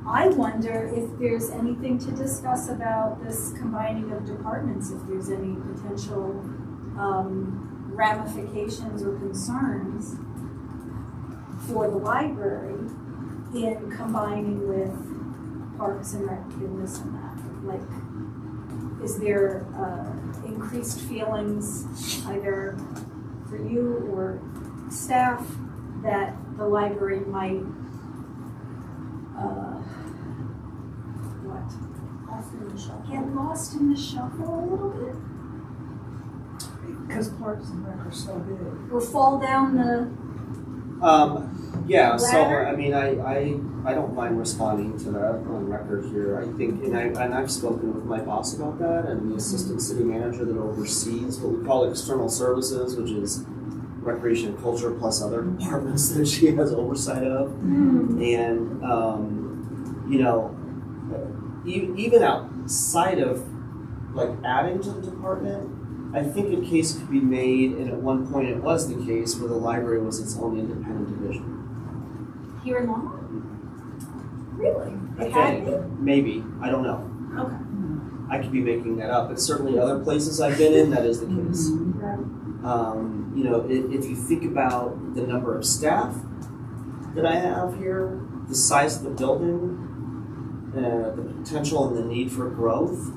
I wonder if there's anything to discuss about this combining of departments, if there's any potential ramifications or concerns for the library in combining with Parks and Rec and this and that. Like, is there increased feelings either for you or staff that the library might get lost in the shuffle a little bit? Because Parks and Rec are so big. Or fall down the Yeah, so ladder? I mean, I don't mind responding to that on record here. I think, and I've spoken with my boss about that, and the assistant city manager that oversees what we call external services, which is recreation and culture plus other departments that she has oversight of. And even outside of like adding to the department, I think a case could be made, and at one point it was the case, where the library was its own independent division. Here in Longmont? Really? I It had think, been? maybe, I don't know. Okay. I could be making that up, but certainly other places I've been in, that is the case. Right. If you think about the number of staff that I have here, the size of the building, the potential and the need for growth,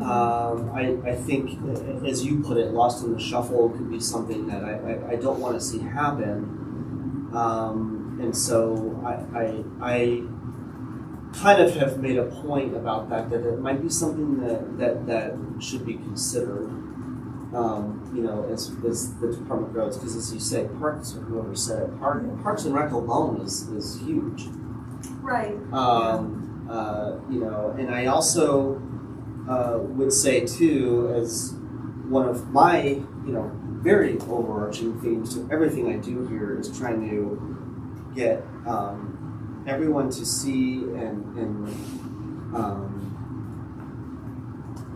I think, as you put it, lost in the shuffle could be something that I don't want to see happen. And so I kind of have made a point about that it might be something that should be considered, as the department grows. Because as you say, Parks, or whoever said it, Parks and Rec alone is huge. Right. And I also would say too, as one of my, very overarching themes to everything I do here is trying to get everyone to see and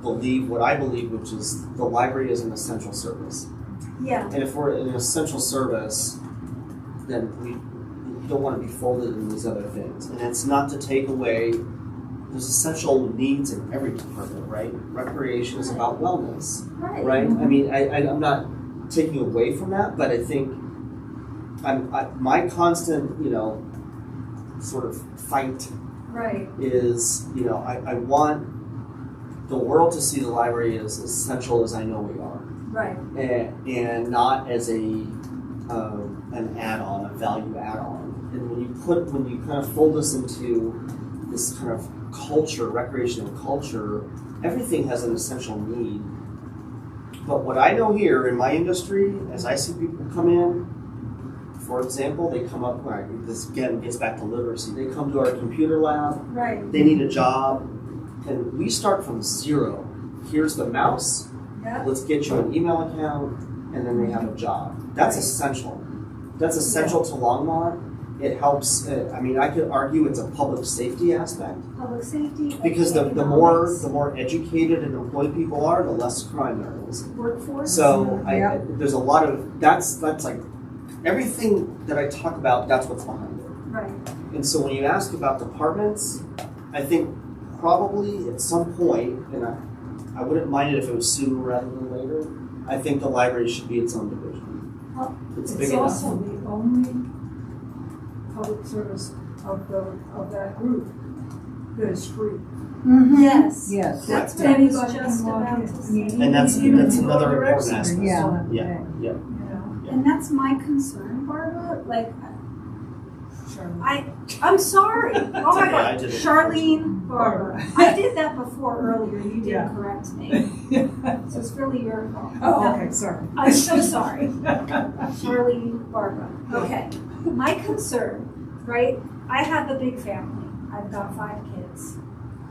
believe what I believe, which is the library is an essential service. Yeah. And if we're an essential service, then we don't want to be folded in these other things. And it's not to take away, there's essential needs in every department, right? Recreation is about wellness, right? I mean, I'm not taking away from that, but I think my constant, sort of fight Right. is, I want the world to see the library as essential as I know we are, Right. and not as an add-on, a value add-on. And when you kind of fold us into this kind of culture, recreation and culture, everything has an essential need. But what I know here in my industry, as I see people come in, for example, they come up, this again gets back to literacy, they come to our computer lab, Right. they need a job, and we start from zero. Here's the mouse, Yep. let's get you an email account, and then they have a job. That's essential. That's essential to Longmont. It helps, I could argue it's a public safety aspect, Public safety. because the economics, more educated and employed people are, the less crime there is. workforce. So Yeah. there's a lot of, that's like, everything that I talk about, that's what's behind it. Right. And so when you ask about departments, I think probably at some point, and I wouldn't mind it if it was sooner rather than later, I think the library should be its own division. Well, It's It's big enough. also the only public service of that group that is free. Yes. Yes. That's what Correct. I was Anybody just can walk about in. to I say. mean, And that's even if you another go to the rec important center, aspect. you Yeah. still have to Yeah, pay, yeah. you know? And that's my concern, Barbara. Like, Charlotte. I'm sorry. Oh my okay, I God. did it Charlene, Barbara. I did that before earlier. You didn't Yeah. correct me. So it's really your fault. Oh, No, okay, sorry. I'm so sorry. Charlene, Barbara. Okay. My concern, right? I have a big family. I've got 5 kids.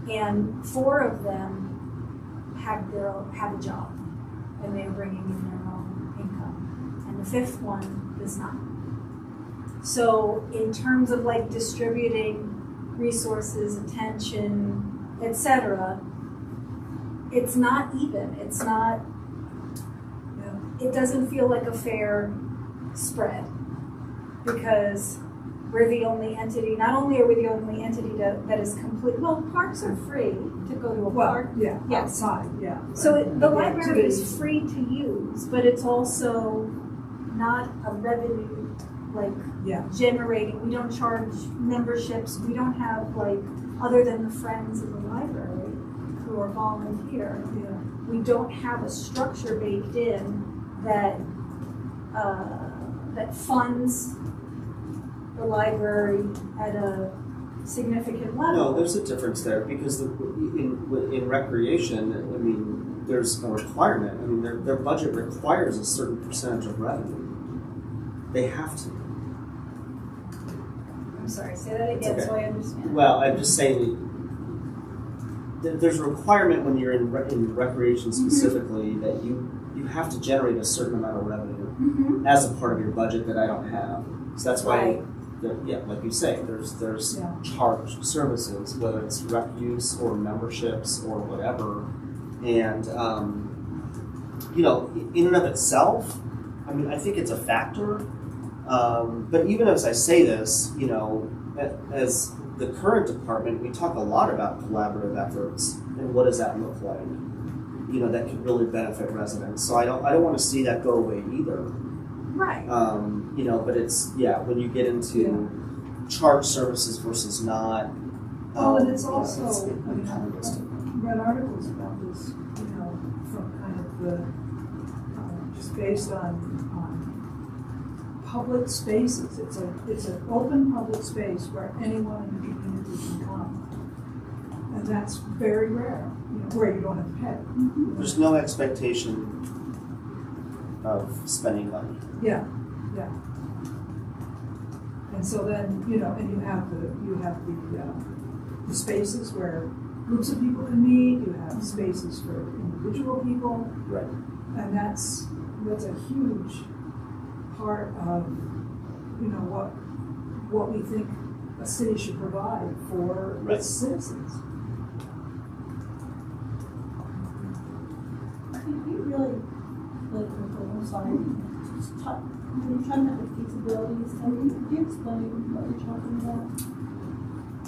And 4 of them have a job. And they're bringing in their own income. And the 5th one does not. So in terms of like distributing resources, attention, etc., it's not even. It's not, it doesn't feel like a fair spread because we're the only entity, not only are we the only entity that is complete, well, parks are free to go to a Well, park. yeah, Yes. outside, yeah. So the Yeah, library activities. is free to use, but it's also not a revenue, like, Yeah. generating. We don't charge memberships. We don't have, like, other than the friends of the library who are volunteer, Yeah. we don't have a structure baked in that that funds the library at a significant level. No, there's a difference there because in recreation, I mean, there's a requirement. I mean, their budget requires a certain percentage of revenue. They have to. I'm sorry, say that again okay. so I understand. Well, I'm just saying there's a requirement when you're in recreation specifically that you have to generate a certain amount of revenue Mm-hmm. as a part of your budget that I don't have. So that's why, Right. like you say, there's Yeah. charged services, whether it's rec use or memberships or whatever. And, in and of itself, I mean, I think it's a factor. But even as I say this, as the current department, we talk a lot about collaborative efforts and what does that look like? That could really benefit residents. So I don't want to see that go away either. Right. But it's, when you get into charged services versus not. Well, and it's also, it's I mean, unrealistic. I've read articles about this, from kind of the, just based on public spaces. It's an open public space where anyone in the community can come. And that's very rare, where you don't have to pay. There's no expectation of spending money. Yeah. And so then, and you have the spaces where groups of people can meet, you have spaces for individual people, Right. and that's a huge part of, what we think a city should provide for Right. its citizens. Could you really, I'm sorry, when you're talking about the feasibility study, could you explain what you're talking about?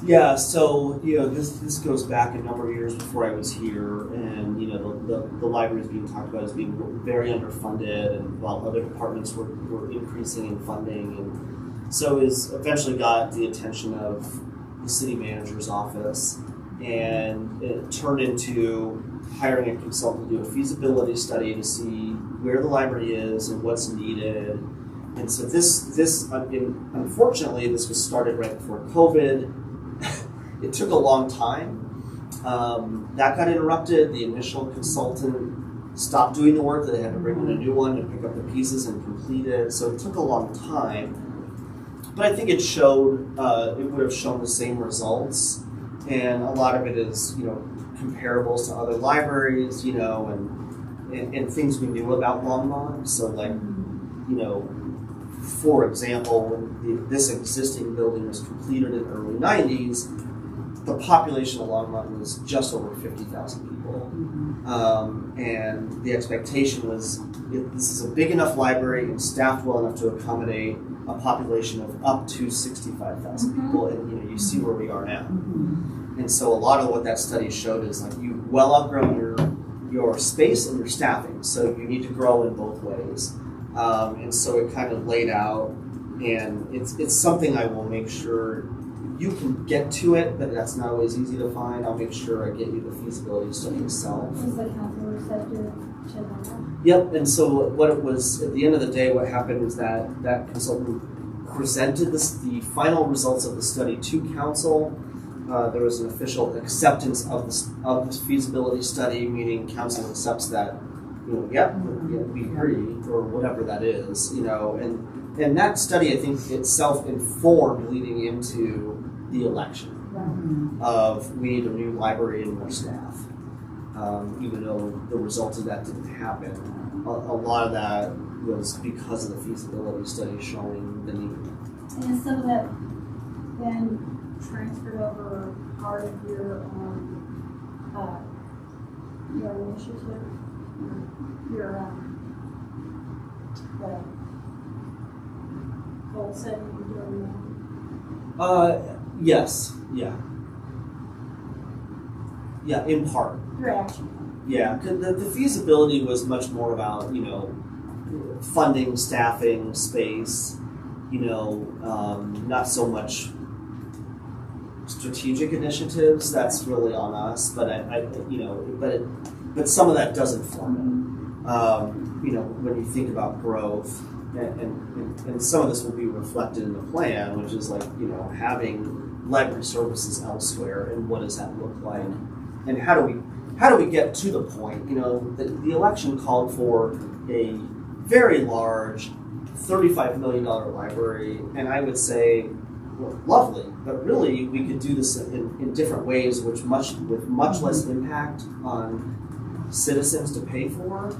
Yeah, so this goes back a number of years before I was here, and the library is being talked about as being very underfunded, and while other departments were increasing in funding, and so is eventually got the attention of the city manager's office, and it turned into hiring a consultant to do a feasibility study to see where the library is and what's needed. And so unfortunately, this was started right before COVID. It took a long time. That got interrupted. The initial consultant stopped doing the work. They had to bring in a new one to pick up the pieces and complete it. So it took a long time. But I think it showed, it would have shown the same results. And a lot of it is, comparables to other libraries, and things we knew about Longmont. So for example, when this existing building was completed in the early 90s, the population of Longmont was just over 50,000 people. And the expectation was this is a big enough library and staffed well enough to accommodate a population of up to 65,000 people. And you see where we are now. And so a lot of what that study showed is you've well outgrown your space and your staffing. So you need to grow in both ways. And so it kind of laid out, and it's something I will make sure you can get to it, but that's not always easy to find. I'll make sure I get you the feasibility study itself. Is the council receptive to that? Yep, and so what it was, at the end of the day, what happened was that consultant presented the final results of the study to council. There was an official acceptance of this feasibility study, meaning council accepts that, we agree, or whatever that is, and that study, I think, itself informed leading into the election of we need a new library and more staff. Even though the results of that didn't happen, a lot of that was because of the feasibility study showing the need. And is some of that then transferred over part of your initiative, your goal setting you're doing now? Yes, yeah, in part. Your action. Yeah, the feasibility was much more about funding, staffing, space, not so much strategic initiatives. That's really on us, but but some of that does inform it. When you think about growth, and some of this will be reflected in the plan, which is having library services elsewhere, and what does that look like, and how do we get to the point? The election called for a very large $35 million library, and I would say, well, lovely, but really we could do this in different ways, with much less impact on citizens to pay for,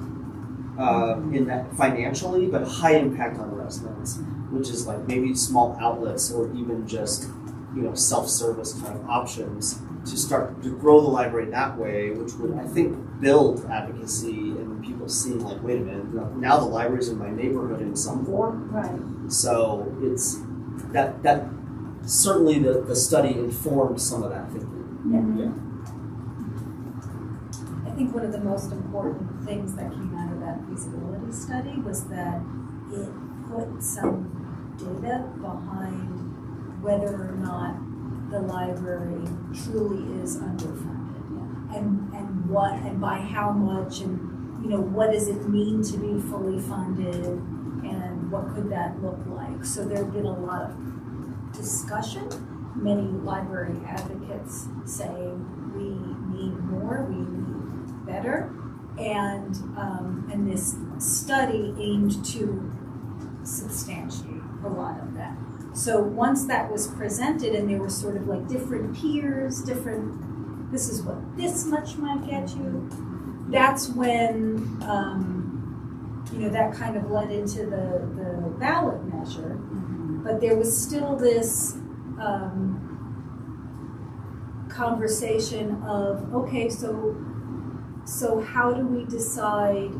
in that financially, but high impact on residents, which is maybe small outlets or even just self-service kind of options to start to grow the library that way, which would, I think, build advocacy and people seeing wait a minute, now the library's in my neighborhood in some form. Right. So it's that certainly the study informed some of that thinking. Yeah. I think one of the most important things that came out of that feasibility study was that it put some data behind whether or not the library truly is underfunded, and what, and by how much, and what does it mean to be fully funded, and what could that look like. So there's been a lot of discussion, many library advocates saying we need more, we need better, and this study aimed to substantiate a lot of that. So once that was presented, and there were sort of different peers, this is what this much might get you, that's when that kind of led into the ballot measure. But there was still this conversation of, okay, so how do we decide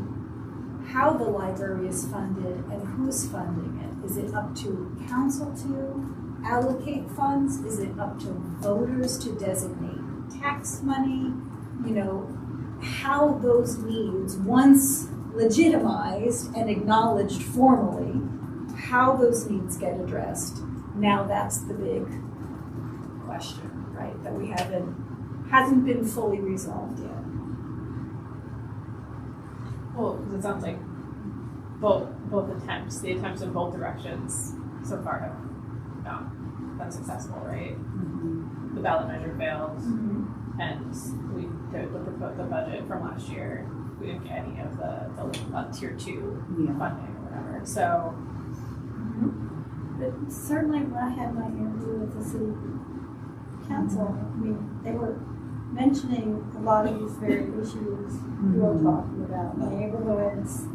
how the library is funded and who's funding it? Is it up to council to allocate funds? Is it up to voters to designate tax money? How those needs, once legitimized and acknowledged formally, how those needs get addressed. Now that's the big question, right, that we hasn't been fully resolved yet. Well, because it sounds like both attempts, the attempts in both directions so far have not been successful, right? The ballot measure failed, and we did with the budget from last year, we didn't get any of the tier 2 funding or whatever. So, But certainly when I had my interview with the city council, I mean, they were mentioning a lot of these very issues you were talking about, neighborhoods,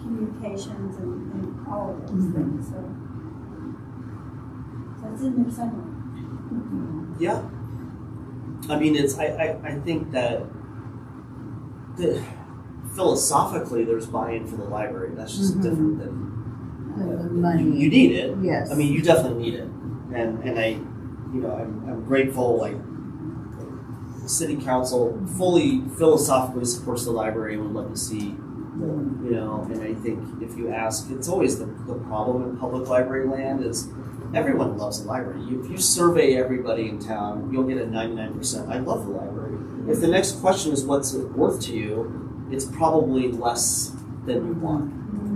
communications, and all of those things. So that's in there somewhere. Yeah. I mean, I think that philosophically there's buy-in for the library. That's just different than money. You need it. Yes. I mean, you definitely need it. And I'm grateful, like, the city council fully philosophically supports the library and would love to see more, and I think if you ask, it's always the problem in public library land is everyone loves the library. If you survey everybody in town, you'll get a 99%. I love the library. If the next question is what's it worth to you, it's probably less than you want,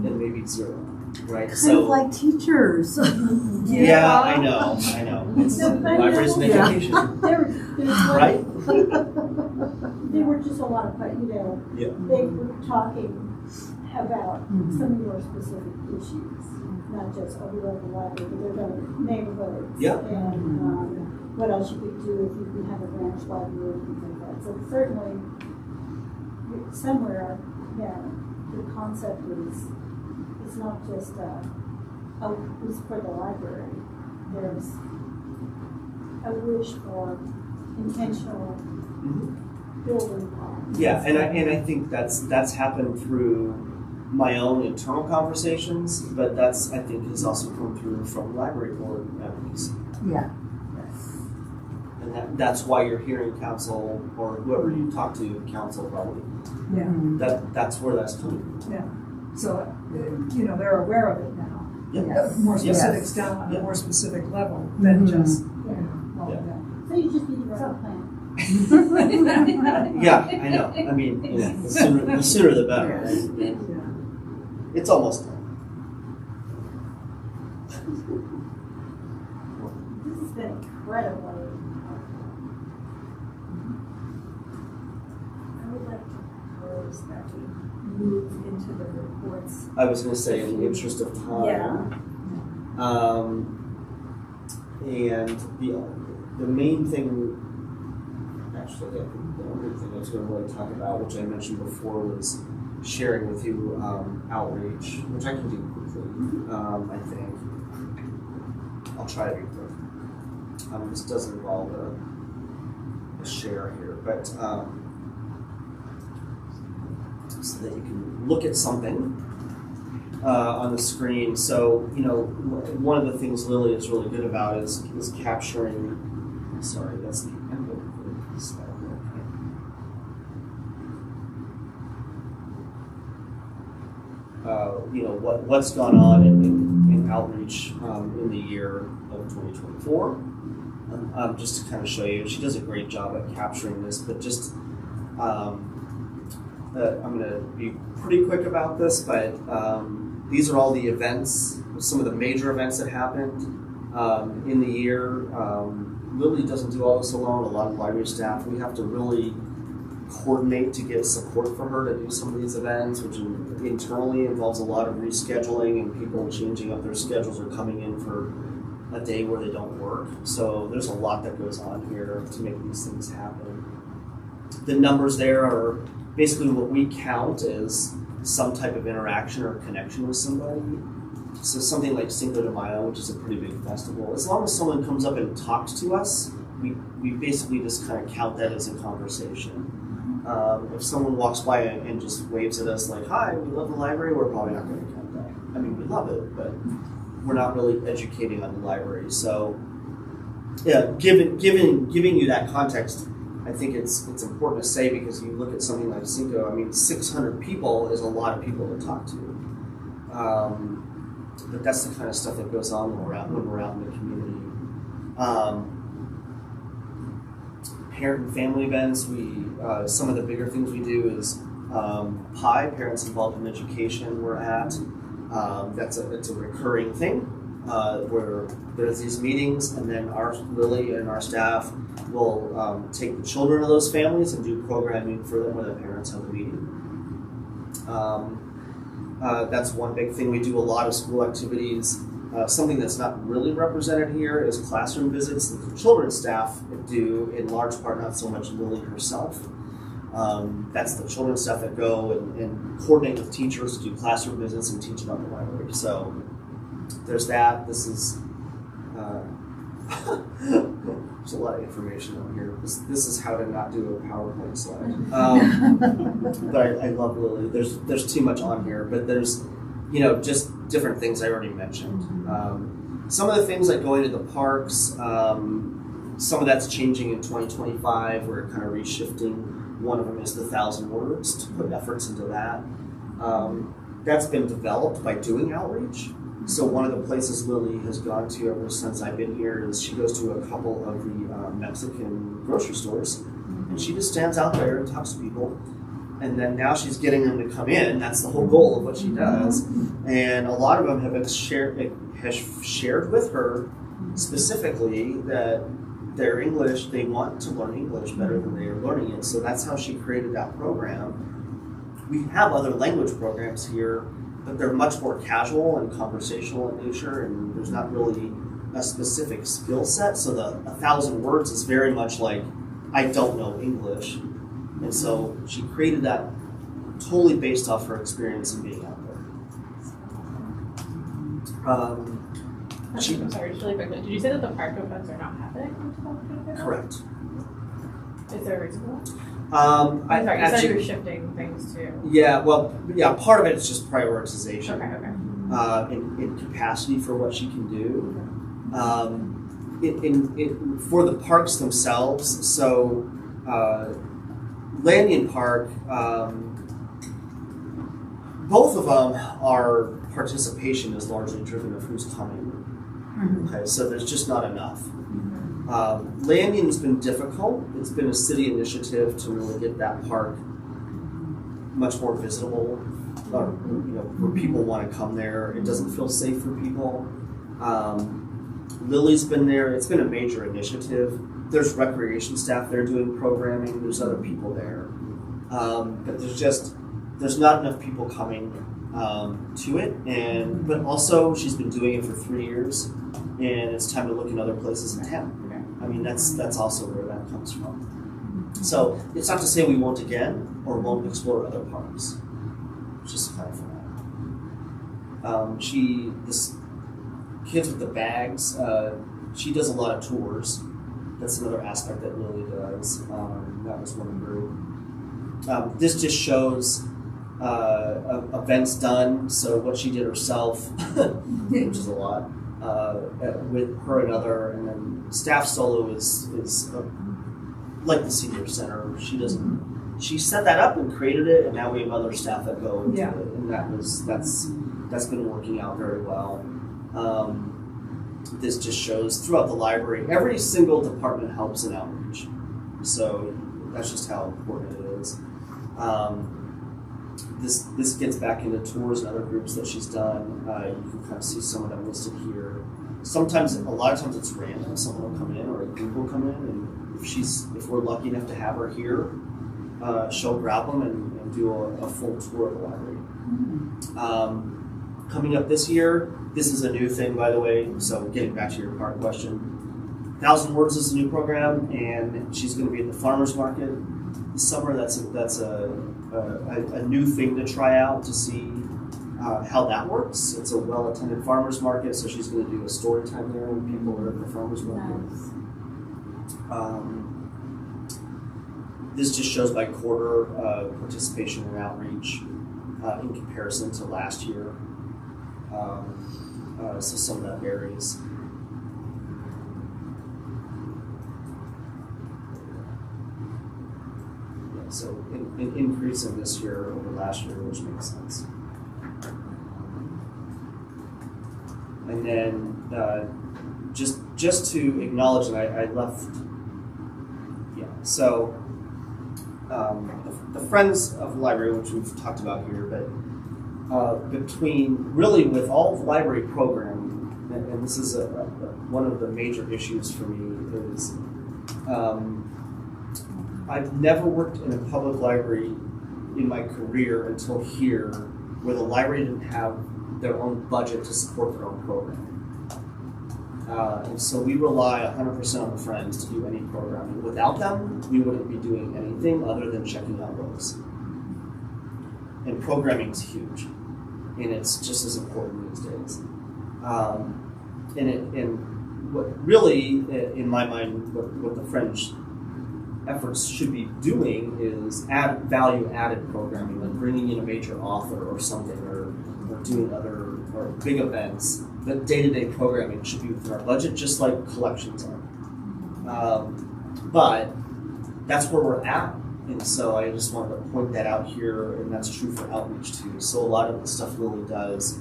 and maybe zero, right? Kind of like teachers. Yeah, I know. It's libraries and education, There's right? There were just a lot of, they were talking about some of your specific issues, not just we love the library, but they're going to neighborhoods. Yeah. And what else you could do if you could have a branch library and things like that. So certainly, somewhere, the concept is it's not just it's for the library. There's a wish for intentional building blocks. Yeah, and I think that's happened through my own internal conversations, but I think has also come through from library board members. Yeah. And that's why you're hearing council or whoever you talk to, council probably. That's where that's coming from. Yeah. So, they're aware of it now. Yeah. More specifics down on a more specific level than just, all of that. So you just need to write a plan. Yeah, I know. I mean, the sooner the better. Right? Yeah. It's almost done. This has been incredibly helpful. I would like to propose that we move into the reports. I was going to say, in the interest of time. And the main thing, actually, the only thing I was going to really talk about, which I mentioned before, was sharing with you outreach, which I can do quickly, I think. I'll try to be quick. This does involve a share here, but so that you can look at something on the screen. So, one of the things Lily is really good about is capturing, sorry, that's the end of the slide. What's gone on in outreach in the year of 2024. Just to kind of show you, she does a great job at capturing this, but just I'm going to be pretty quick about this, but these are all the events, some of the major events that happened in the year. Lily doesn't do all this alone. A lot of library staff, we have to really coordinate to get support for her to do some of these events, which internally involves a lot of rescheduling and people changing up their schedules or coming in for a day where they don't work. So there's a lot that goes on here to make these things happen. The numbers there are basically what we count as some type of interaction or connection with somebody. So something like Cinco de Mayo, which is a pretty big festival, as long as someone comes up and talks to us, we basically just kind of count that as a conversation. If someone walks by and just waves at us like, "Hi, we love the library," we're probably not going to count that. I mean, we love it, but we're not really educating on the library. So, yeah, giving you that context, I think it's important to say, because you look at something like Cinco. I mean, 600 people is a lot of people to talk to. But that's the kind of stuff that goes on when we're out in the community. Parent and family events. Some of the bigger things we do is PI, Parents Involved in Education, we're at. It's a recurring thing where there's these meetings, and then Lily and our staff will take the children of those families and do programming for them when the parents have a meeting. That's one big thing. We do a lot of school activities. Something that's not really represented here is classroom visits that the children's staff do, in large part, not so much Lily herself. That's the children's staff that go and coordinate with teachers to do classroom visits and teach about the library. So there's that. This is there's a lot of information on here. This is how to not do a PowerPoint slide. But I love Lily. There's too much on here, but there's just different things I already mentioned. Some of the things like going to the parks, some of that's changing in 2025. We're kind of reshifting. One of them is the 1,000 words, to put efforts into that. That's been developed by doing outreach. So one of the places Lily has gone to ever since I've been here is she goes to a couple of the Mexican grocery stores, and she just stands out there and talks to people. And then now she's getting them to come in. That's the whole goal of what she does. And a lot of them has shared with her specifically that their English, they want to learn English better than they are learning it. So that's how she created that program. We have other language programs here, but they're much more casual and conversational in nature, and there's not really a specific skill set. So the 1,000 words is very much like, I don't know English. And so she created that totally based off her experience in being out there. I'm sorry, just really quickly. Did you say that the park events are not happening in 2025? Correct. Is there a reason for that? I'm sorry, you said you were shifting things too. Yeah, part of it is just prioritization. Okay. In capacity for what she can do. For the parks themselves, so Lanyon Park, both of them are participation is largely driven of who's coming. Okay, so there's just not enough. Lanyon's been difficult. It's been a city initiative to really get that park much more visitable, where people want to come there. It doesn't feel safe for people. Lily's been there. It's been a major initiative. There's recreation staff there doing programming. There's other people there. But there's not enough people coming to it. But also she's been doing it for 3 years, and it's time to look in other places in town. I mean, that's also where that comes from. So it's not to say we won't again or won't explore other parks. It's just kind of for that. This kids with the bags, she does a lot of tours. That's another aspect that Lily does. That was one group. This just shows events done. So what she did herself, which is a lot, with her and other, and then staff solo is like the senior center. She set that up and created it, and now we have other staff that go into it, and that's been working out very well. This just shows throughout the library, every single department helps in outreach. So that's just how important it is. This gets back into tours and other groups that she's done. You can kind of see some of them listed here. A lot of times it's random. Someone will come in or a group will come in, and if we're lucky enough to have her here, she'll grab them and do a full tour of the library. Coming up this year, this is a new thing, by the way, so getting back to your park question. 1,000 Words is a new program, and she's going to be at the farmer's market this summer. That's a new thing to try out to see how that works. It's a well-attended farmer's market, so she's going to do a story time there when people are at the farmer's market. This just shows by quarter participation and outreach in comparison to last year. So some of that varies. Yeah, so an increase in this year over last year, which makes sense. And then just to acknowledge, and I left. Yeah. So the Friends of the Library, which we've talked about here, but between really with all of the library programming, and this is one of the major issues for me is I've never worked in a public library in my career until here, where the library didn't have their own budget to support their own programming. And so we rely 100% on the Friends to do any programming. Without them, we wouldn't be doing anything other than checking out books. And programming is huge, and it's just as important these days. And what really, in my mind, what the Friends efforts should be doing is value-added programming, like bringing in a major author or something, or doing other or big events. The day-to-day programming should be within our budget, just like collections are. But that's where we're at, and so I just wanted to point that out here, and that's true for outreach too. So a lot of the stuff Lily does,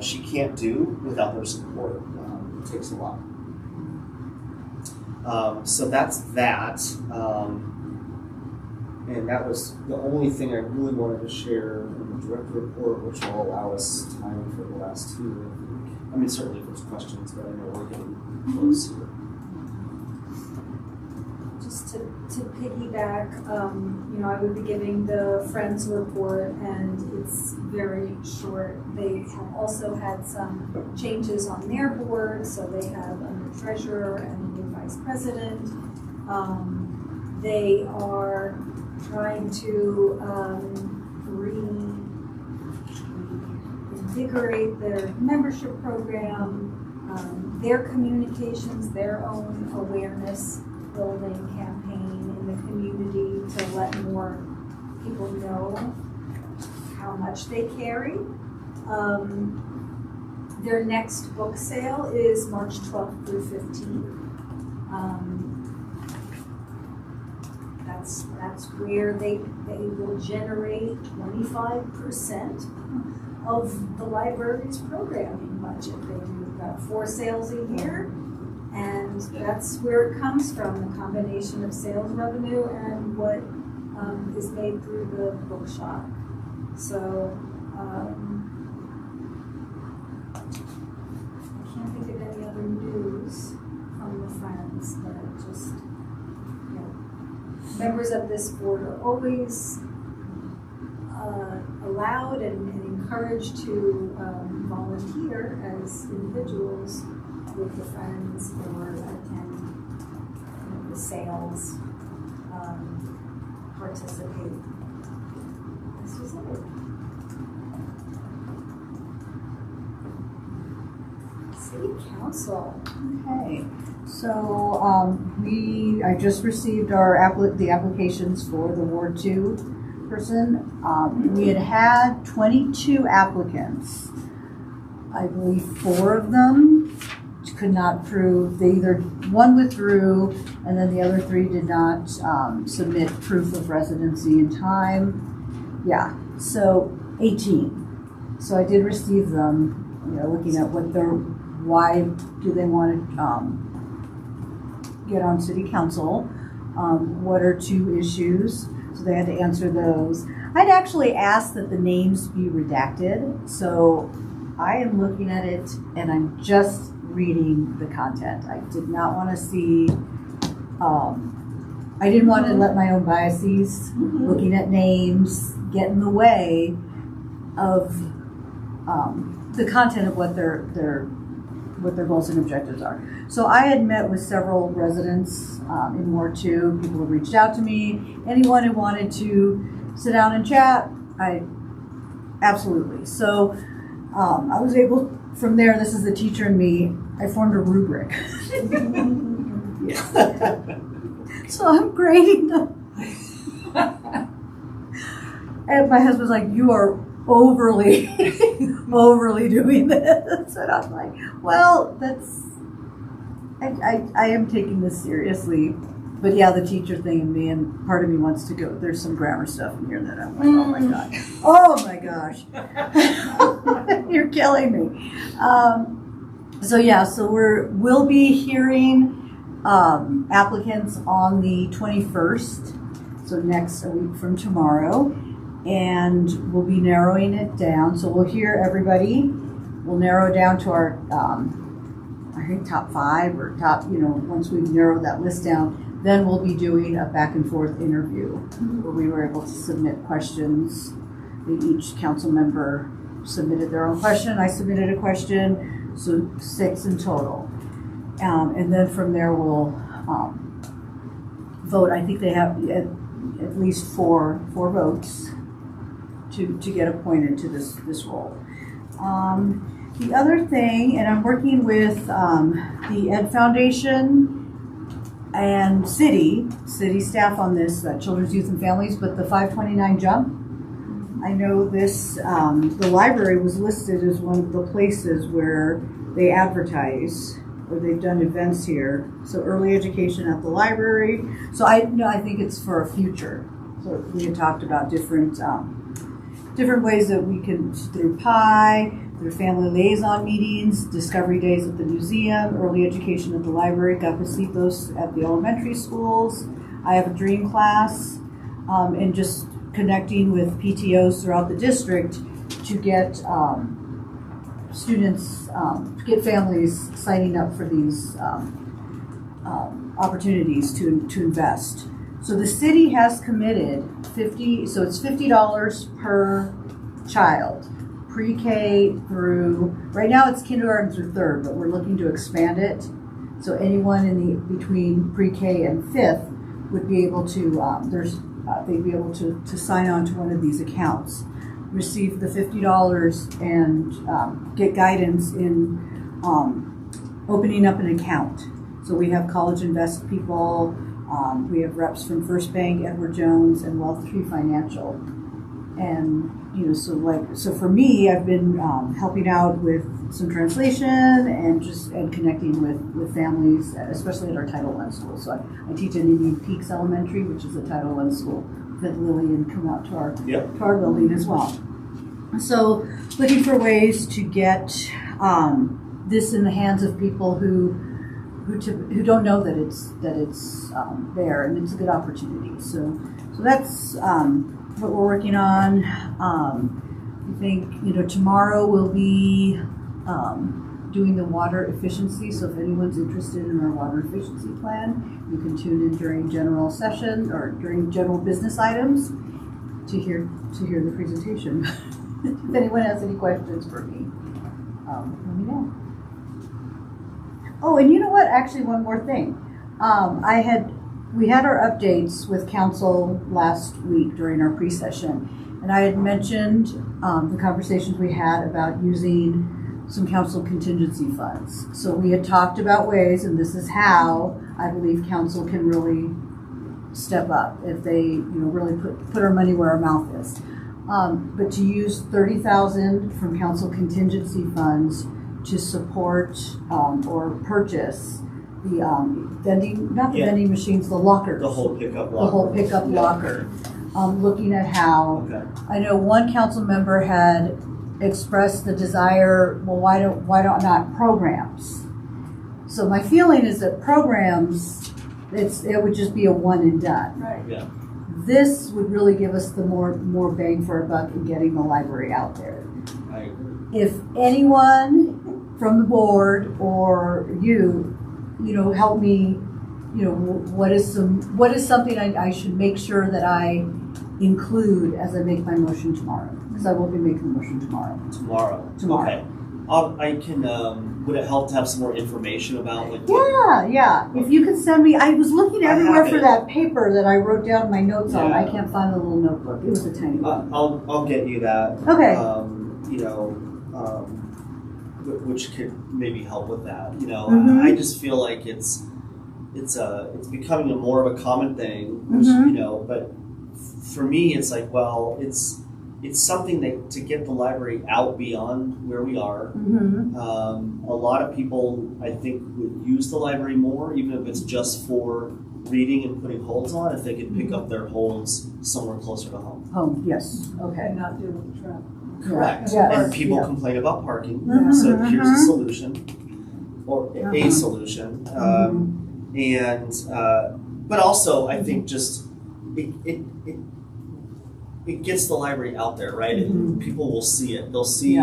she can't do without their support. It takes a lot. So that's that. And that was the only thing I really wanted to share in the director report, which will allow us time for the last two. I mean, certainly if there's questions, but I know we're getting close here. Just to piggyback, I would be giving the Friends report, and it's very short. They have also had some changes on their board, so they have a new treasurer and a new vice president. They are trying to reinvigorate their membership program, their communications, their own awareness building campaign in the community to let more people know how much they carry. Their next book sale is March 12th through 15th. That's where they will generate 25% of the library's programming budget. They do about 4 sales a year, and that's where it comes from, the combination of sales revenue and what is made through the bookshop. So I can't think of any other news from the Friends, but just members of this board are always allowed and encouraged to volunteer as individuals with the Friends or attend the sales, participate. This is it. City Council. Okay, so I just received the applications for the Ward 2 person. We had 22 applicants. I believe 4 of them could not prove. One withdrew, and then the other 3 did not submit proof of residency in time. Yeah, so 18. So I did receive them. Looking at why do they want to get on city council? What are 2 issues? So they had to answer those. I'd actually asked that the names be redacted. So I am looking at it and I'm just reading the content. I did not want to see, I didn't want to let my own biases, looking at names, get in the way of the content of what their goals and objectives are. So I had met with several residents in Ward 2. People have reached out to me. Anyone who wanted to sit down and chat, absolutely. So I was able, from there, this is the teacher and me, I formed a rubric. So I'm grading them. And my husband's like, you are overly doing this. And I'm like, well, I am taking this seriously. But yeah, the teacher thing in me, and part of me wants to go, there's some grammar stuff in here that I'm like, oh my gosh. You're killing me. So we'll be hearing applicants on the 21st, so next a week from tomorrow, and we'll be narrowing it down. So we'll hear everybody. We'll narrow down to our, I think top 5 or top, once we've narrowed that list down, then we'll be doing a back and forth interview where we were able to submit questions. Each council member submitted their own question. I submitted a question, so 6 in total. And then from there we'll vote. I think they have at least four votes to get appointed to this role. The other thing, and I'm working with the Ed Foundation and city staff on this, Children's, Youth, and Families, but the 529 jump. I know this, the library was listed as one of the places where they advertise, or they've done events here. So early education at the library. So I think it's for a future. So we had talked about different ways that we can, through PI, through family liaison meetings, discovery days at the museum, early education at the library, got to see those at the elementary schools. I have a dream class, and just connecting with PTOs throughout the district to get students, to get families signing up for these opportunities to invest. So the city has committed so it's $50 per child, pre-K through, right now it's kindergarten through 3rd, but we're looking to expand it. So anyone in between pre-K and 5th would be able to, they'd be able to sign on to one of these accounts, receive the $50 and get guidance in opening up an account. So we have College Invest people, we have reps from First Bank, Edward Jones, and Wealth Tree Financial. And so for me, I've been helping out with some translation and connecting with families, especially at our Title I school. So I teach at Indian Peaks Elementary, which is a Title I school. That Lillian come out to our building as well. So looking for ways to get this in the hands of people who don't know that it's there, and it's a good opportunity. So that's what we're working on. I think tomorrow we'll be doing the water efficiency. So if anyone's interested in our water efficiency plan, you can tune in during general session or during general business items to hear the presentation. If anyone has any questions for me, let me know. Oh, and you know what? Actually, one more thing. We had our updates with council last week during our pre-session, and I had mentioned the conversations we had about using some council contingency funds. So we had talked about ways, and this is how I believe council can really step up if they, really put our money where our mouth is. But to use $30,000 from council contingency funds to support or purchase the vending machines, the lockers. The whole pickup locker. The whole pickup locker. Looking at how, I know one council member had expressed the desire, well, why don't not programs? So my feeling is that programs, it would just be a one and done. Right. Yeah. This would really give us the more bang for our buck in getting the library out there. I agree. If anyone from the board or help me, what is something I should make sure that I include as I make my motion tomorrow? Because I will be making the motion tomorrow. Tomorrow. Okay. I can. Would it help to have some more information about like? Yeah. If you could send me, I was looking everywhere for that paper that I wrote down my notes on. I can't find the little notebook. It was a tiny one. I'll get you that. Okay. Which could maybe help with that. Mm-hmm. I just feel like it's becoming more of a common thing. Which, Mm-hmm. but for me, it's like, well, it's something that to get the library out beyond where we are. Mm-hmm. A lot of people, I think, would use the library more, even if it's just for reading and putting holds on, if they could pick up their holds somewhere closer to home. Home, yes. Okay. And not deal with the traffic. Correct. Yes. And people Yeah. complain about parking, Mhm. so here's the solution. or a solution. But also I think just it gets the library out there, right? And people will see it. They'll see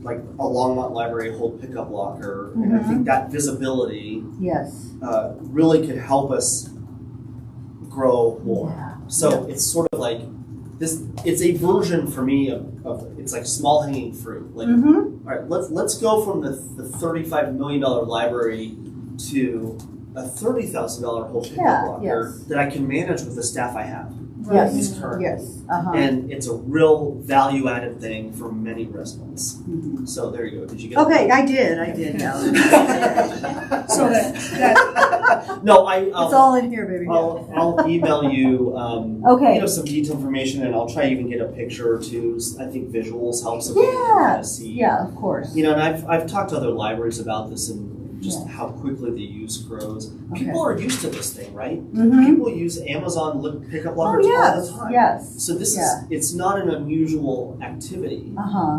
like a Longmont library hold pickup locker, and I think that visibility really could help us grow more. So it's sort of like this. It's a version for me of it's like small hanging fruit. Like, all right, let's go from the $35 million library to a $30,000 whole pickup locker that I can manage with the staff I have. These current. And it's a real value added thing for many residents. So there you go. Did you get Okay, I did, yeah. So that No, it's all in here, baby. I'll email you Okay. some detailed information, and I'll try to even get a picture or two. I think visuals help some Yeah. people kind of see. Yeah, of course. And I've talked to other libraries about this and just how quickly the use grows. People are used to this thing, right? People use Amazon pickup lockers all the time. Yes. So this is it's not an unusual activity.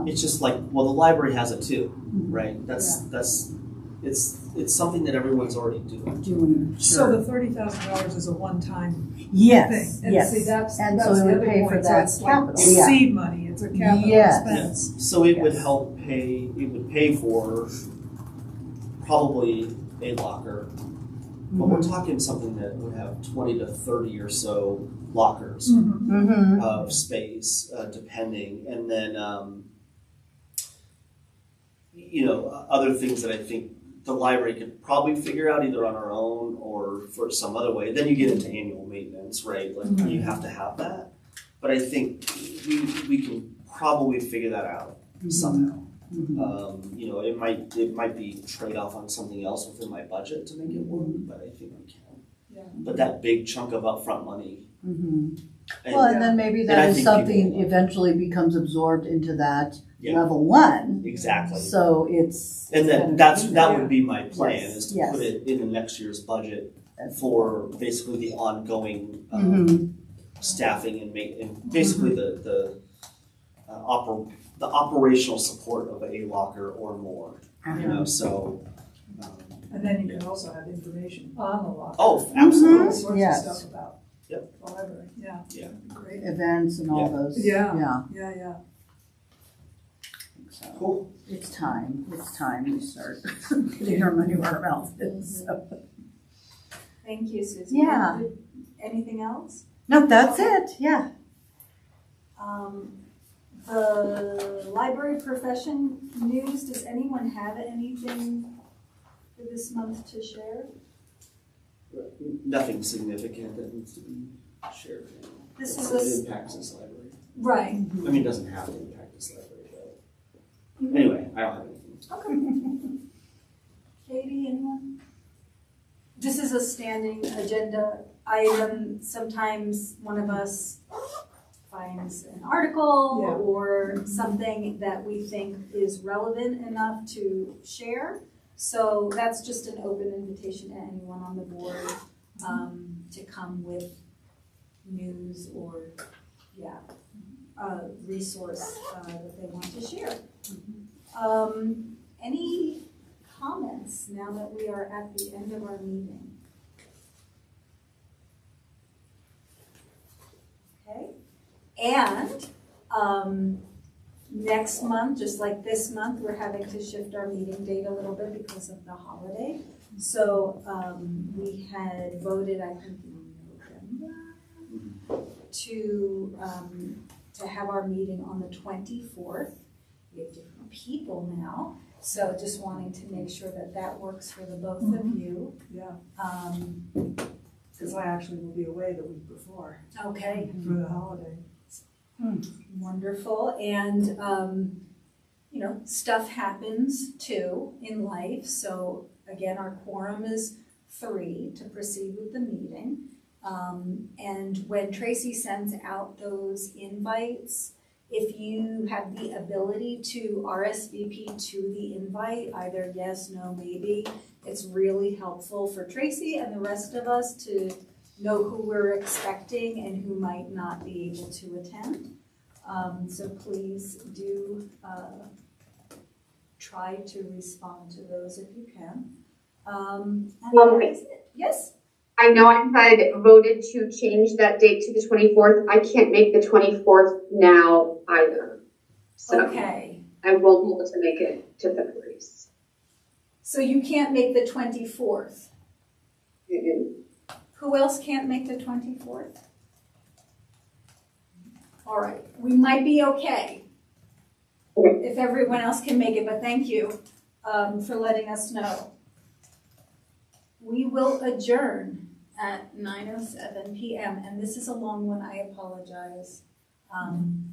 It's just like, well, the library has it too, right? That's it's something that everyone's already doing. So the $30,000 is a one-time thing. Yes. And see, that's so the it would other pay point. for So that it's capital. Like seed money. It's a capital expense. So it would help pay. It would pay for probably a locker, but we're talking something that would have 20 to 30 or so lockers of space, depending, and then other things that I think the library could probably figure out either on our own or for some other way. Then you get into annual maintenance, right? Like you have to have that, but I think we can probably figure that out somehow. It might be trade off on something else within my budget to make it work, but I think we can. But that big chunk of upfront money. And then maybe that is something eventually becomes absorbed into that level 1. Exactly. So it's and then that would be my plan is to put it in the next year's budget for basically the ongoing staffing and basically the operational support of a locker or more. So. And then you can also have information on the locker. Oh, absolutely. All sorts of stuff about the library. Yeah. Great. events and all those. Yeah. Yeah. So Cool. it's time we start getting our money where our mouth is. So. Thank you, Susie. Yeah. Anything else? No, that's it. Yeah. The library profession news, does anyone have anything for this month to share? Nothing significant that needs to be shared. This is it impacts this library. Right. I mean, it doesn't have to impact this library, but anyway, I don't have anything. Okay. Katie, anyone? This is a standing agenda item. Sometimes one of us finds an article or something that we think is relevant enough to share. So that's just an open invitation to anyone on the board to come with news or resource that they want to share. Any comments now that we are at the end of our meeting? Okay. And next month, just like this month, we're having to shift our meeting date a little bit because of the holiday. So we had voted, I think, in November to have our meeting on the 24th. We have different people now, so just wanting to make sure that that works for the both of you. Yeah. Because I actually will be away the week before. Okay. For the holiday. Wonderful. And, stuff happens too in life. So again, our quorum is 3 to proceed with the meeting. And when Tracy sends out those invites, if you have the ability to RSVP to the invite, either yes, no, maybe, it's really helpful for Tracy and the rest of us to know who we're expecting and who might not be able to attend. So please do try to respond to those if you can. Yes? I know I had voted to change that date to the 24th. I can't make the 24th now either. So Okay. I won't be able to make it to February's. So you can't make the 24th. Mm-hmm. Who else can't make the 24th? All right, we might be okay if everyone else can make it, but thank you for letting us know. We will adjourn at 9:07 p.m. and this is a long one. I apologize.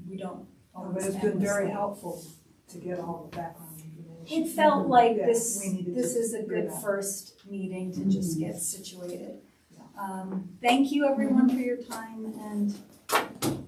We don't. But it's been very helpful to get all the background information. It felt like Yeah, this we needed this to is a hear good that. first meeting to just get situated. Thank you everyone for your time and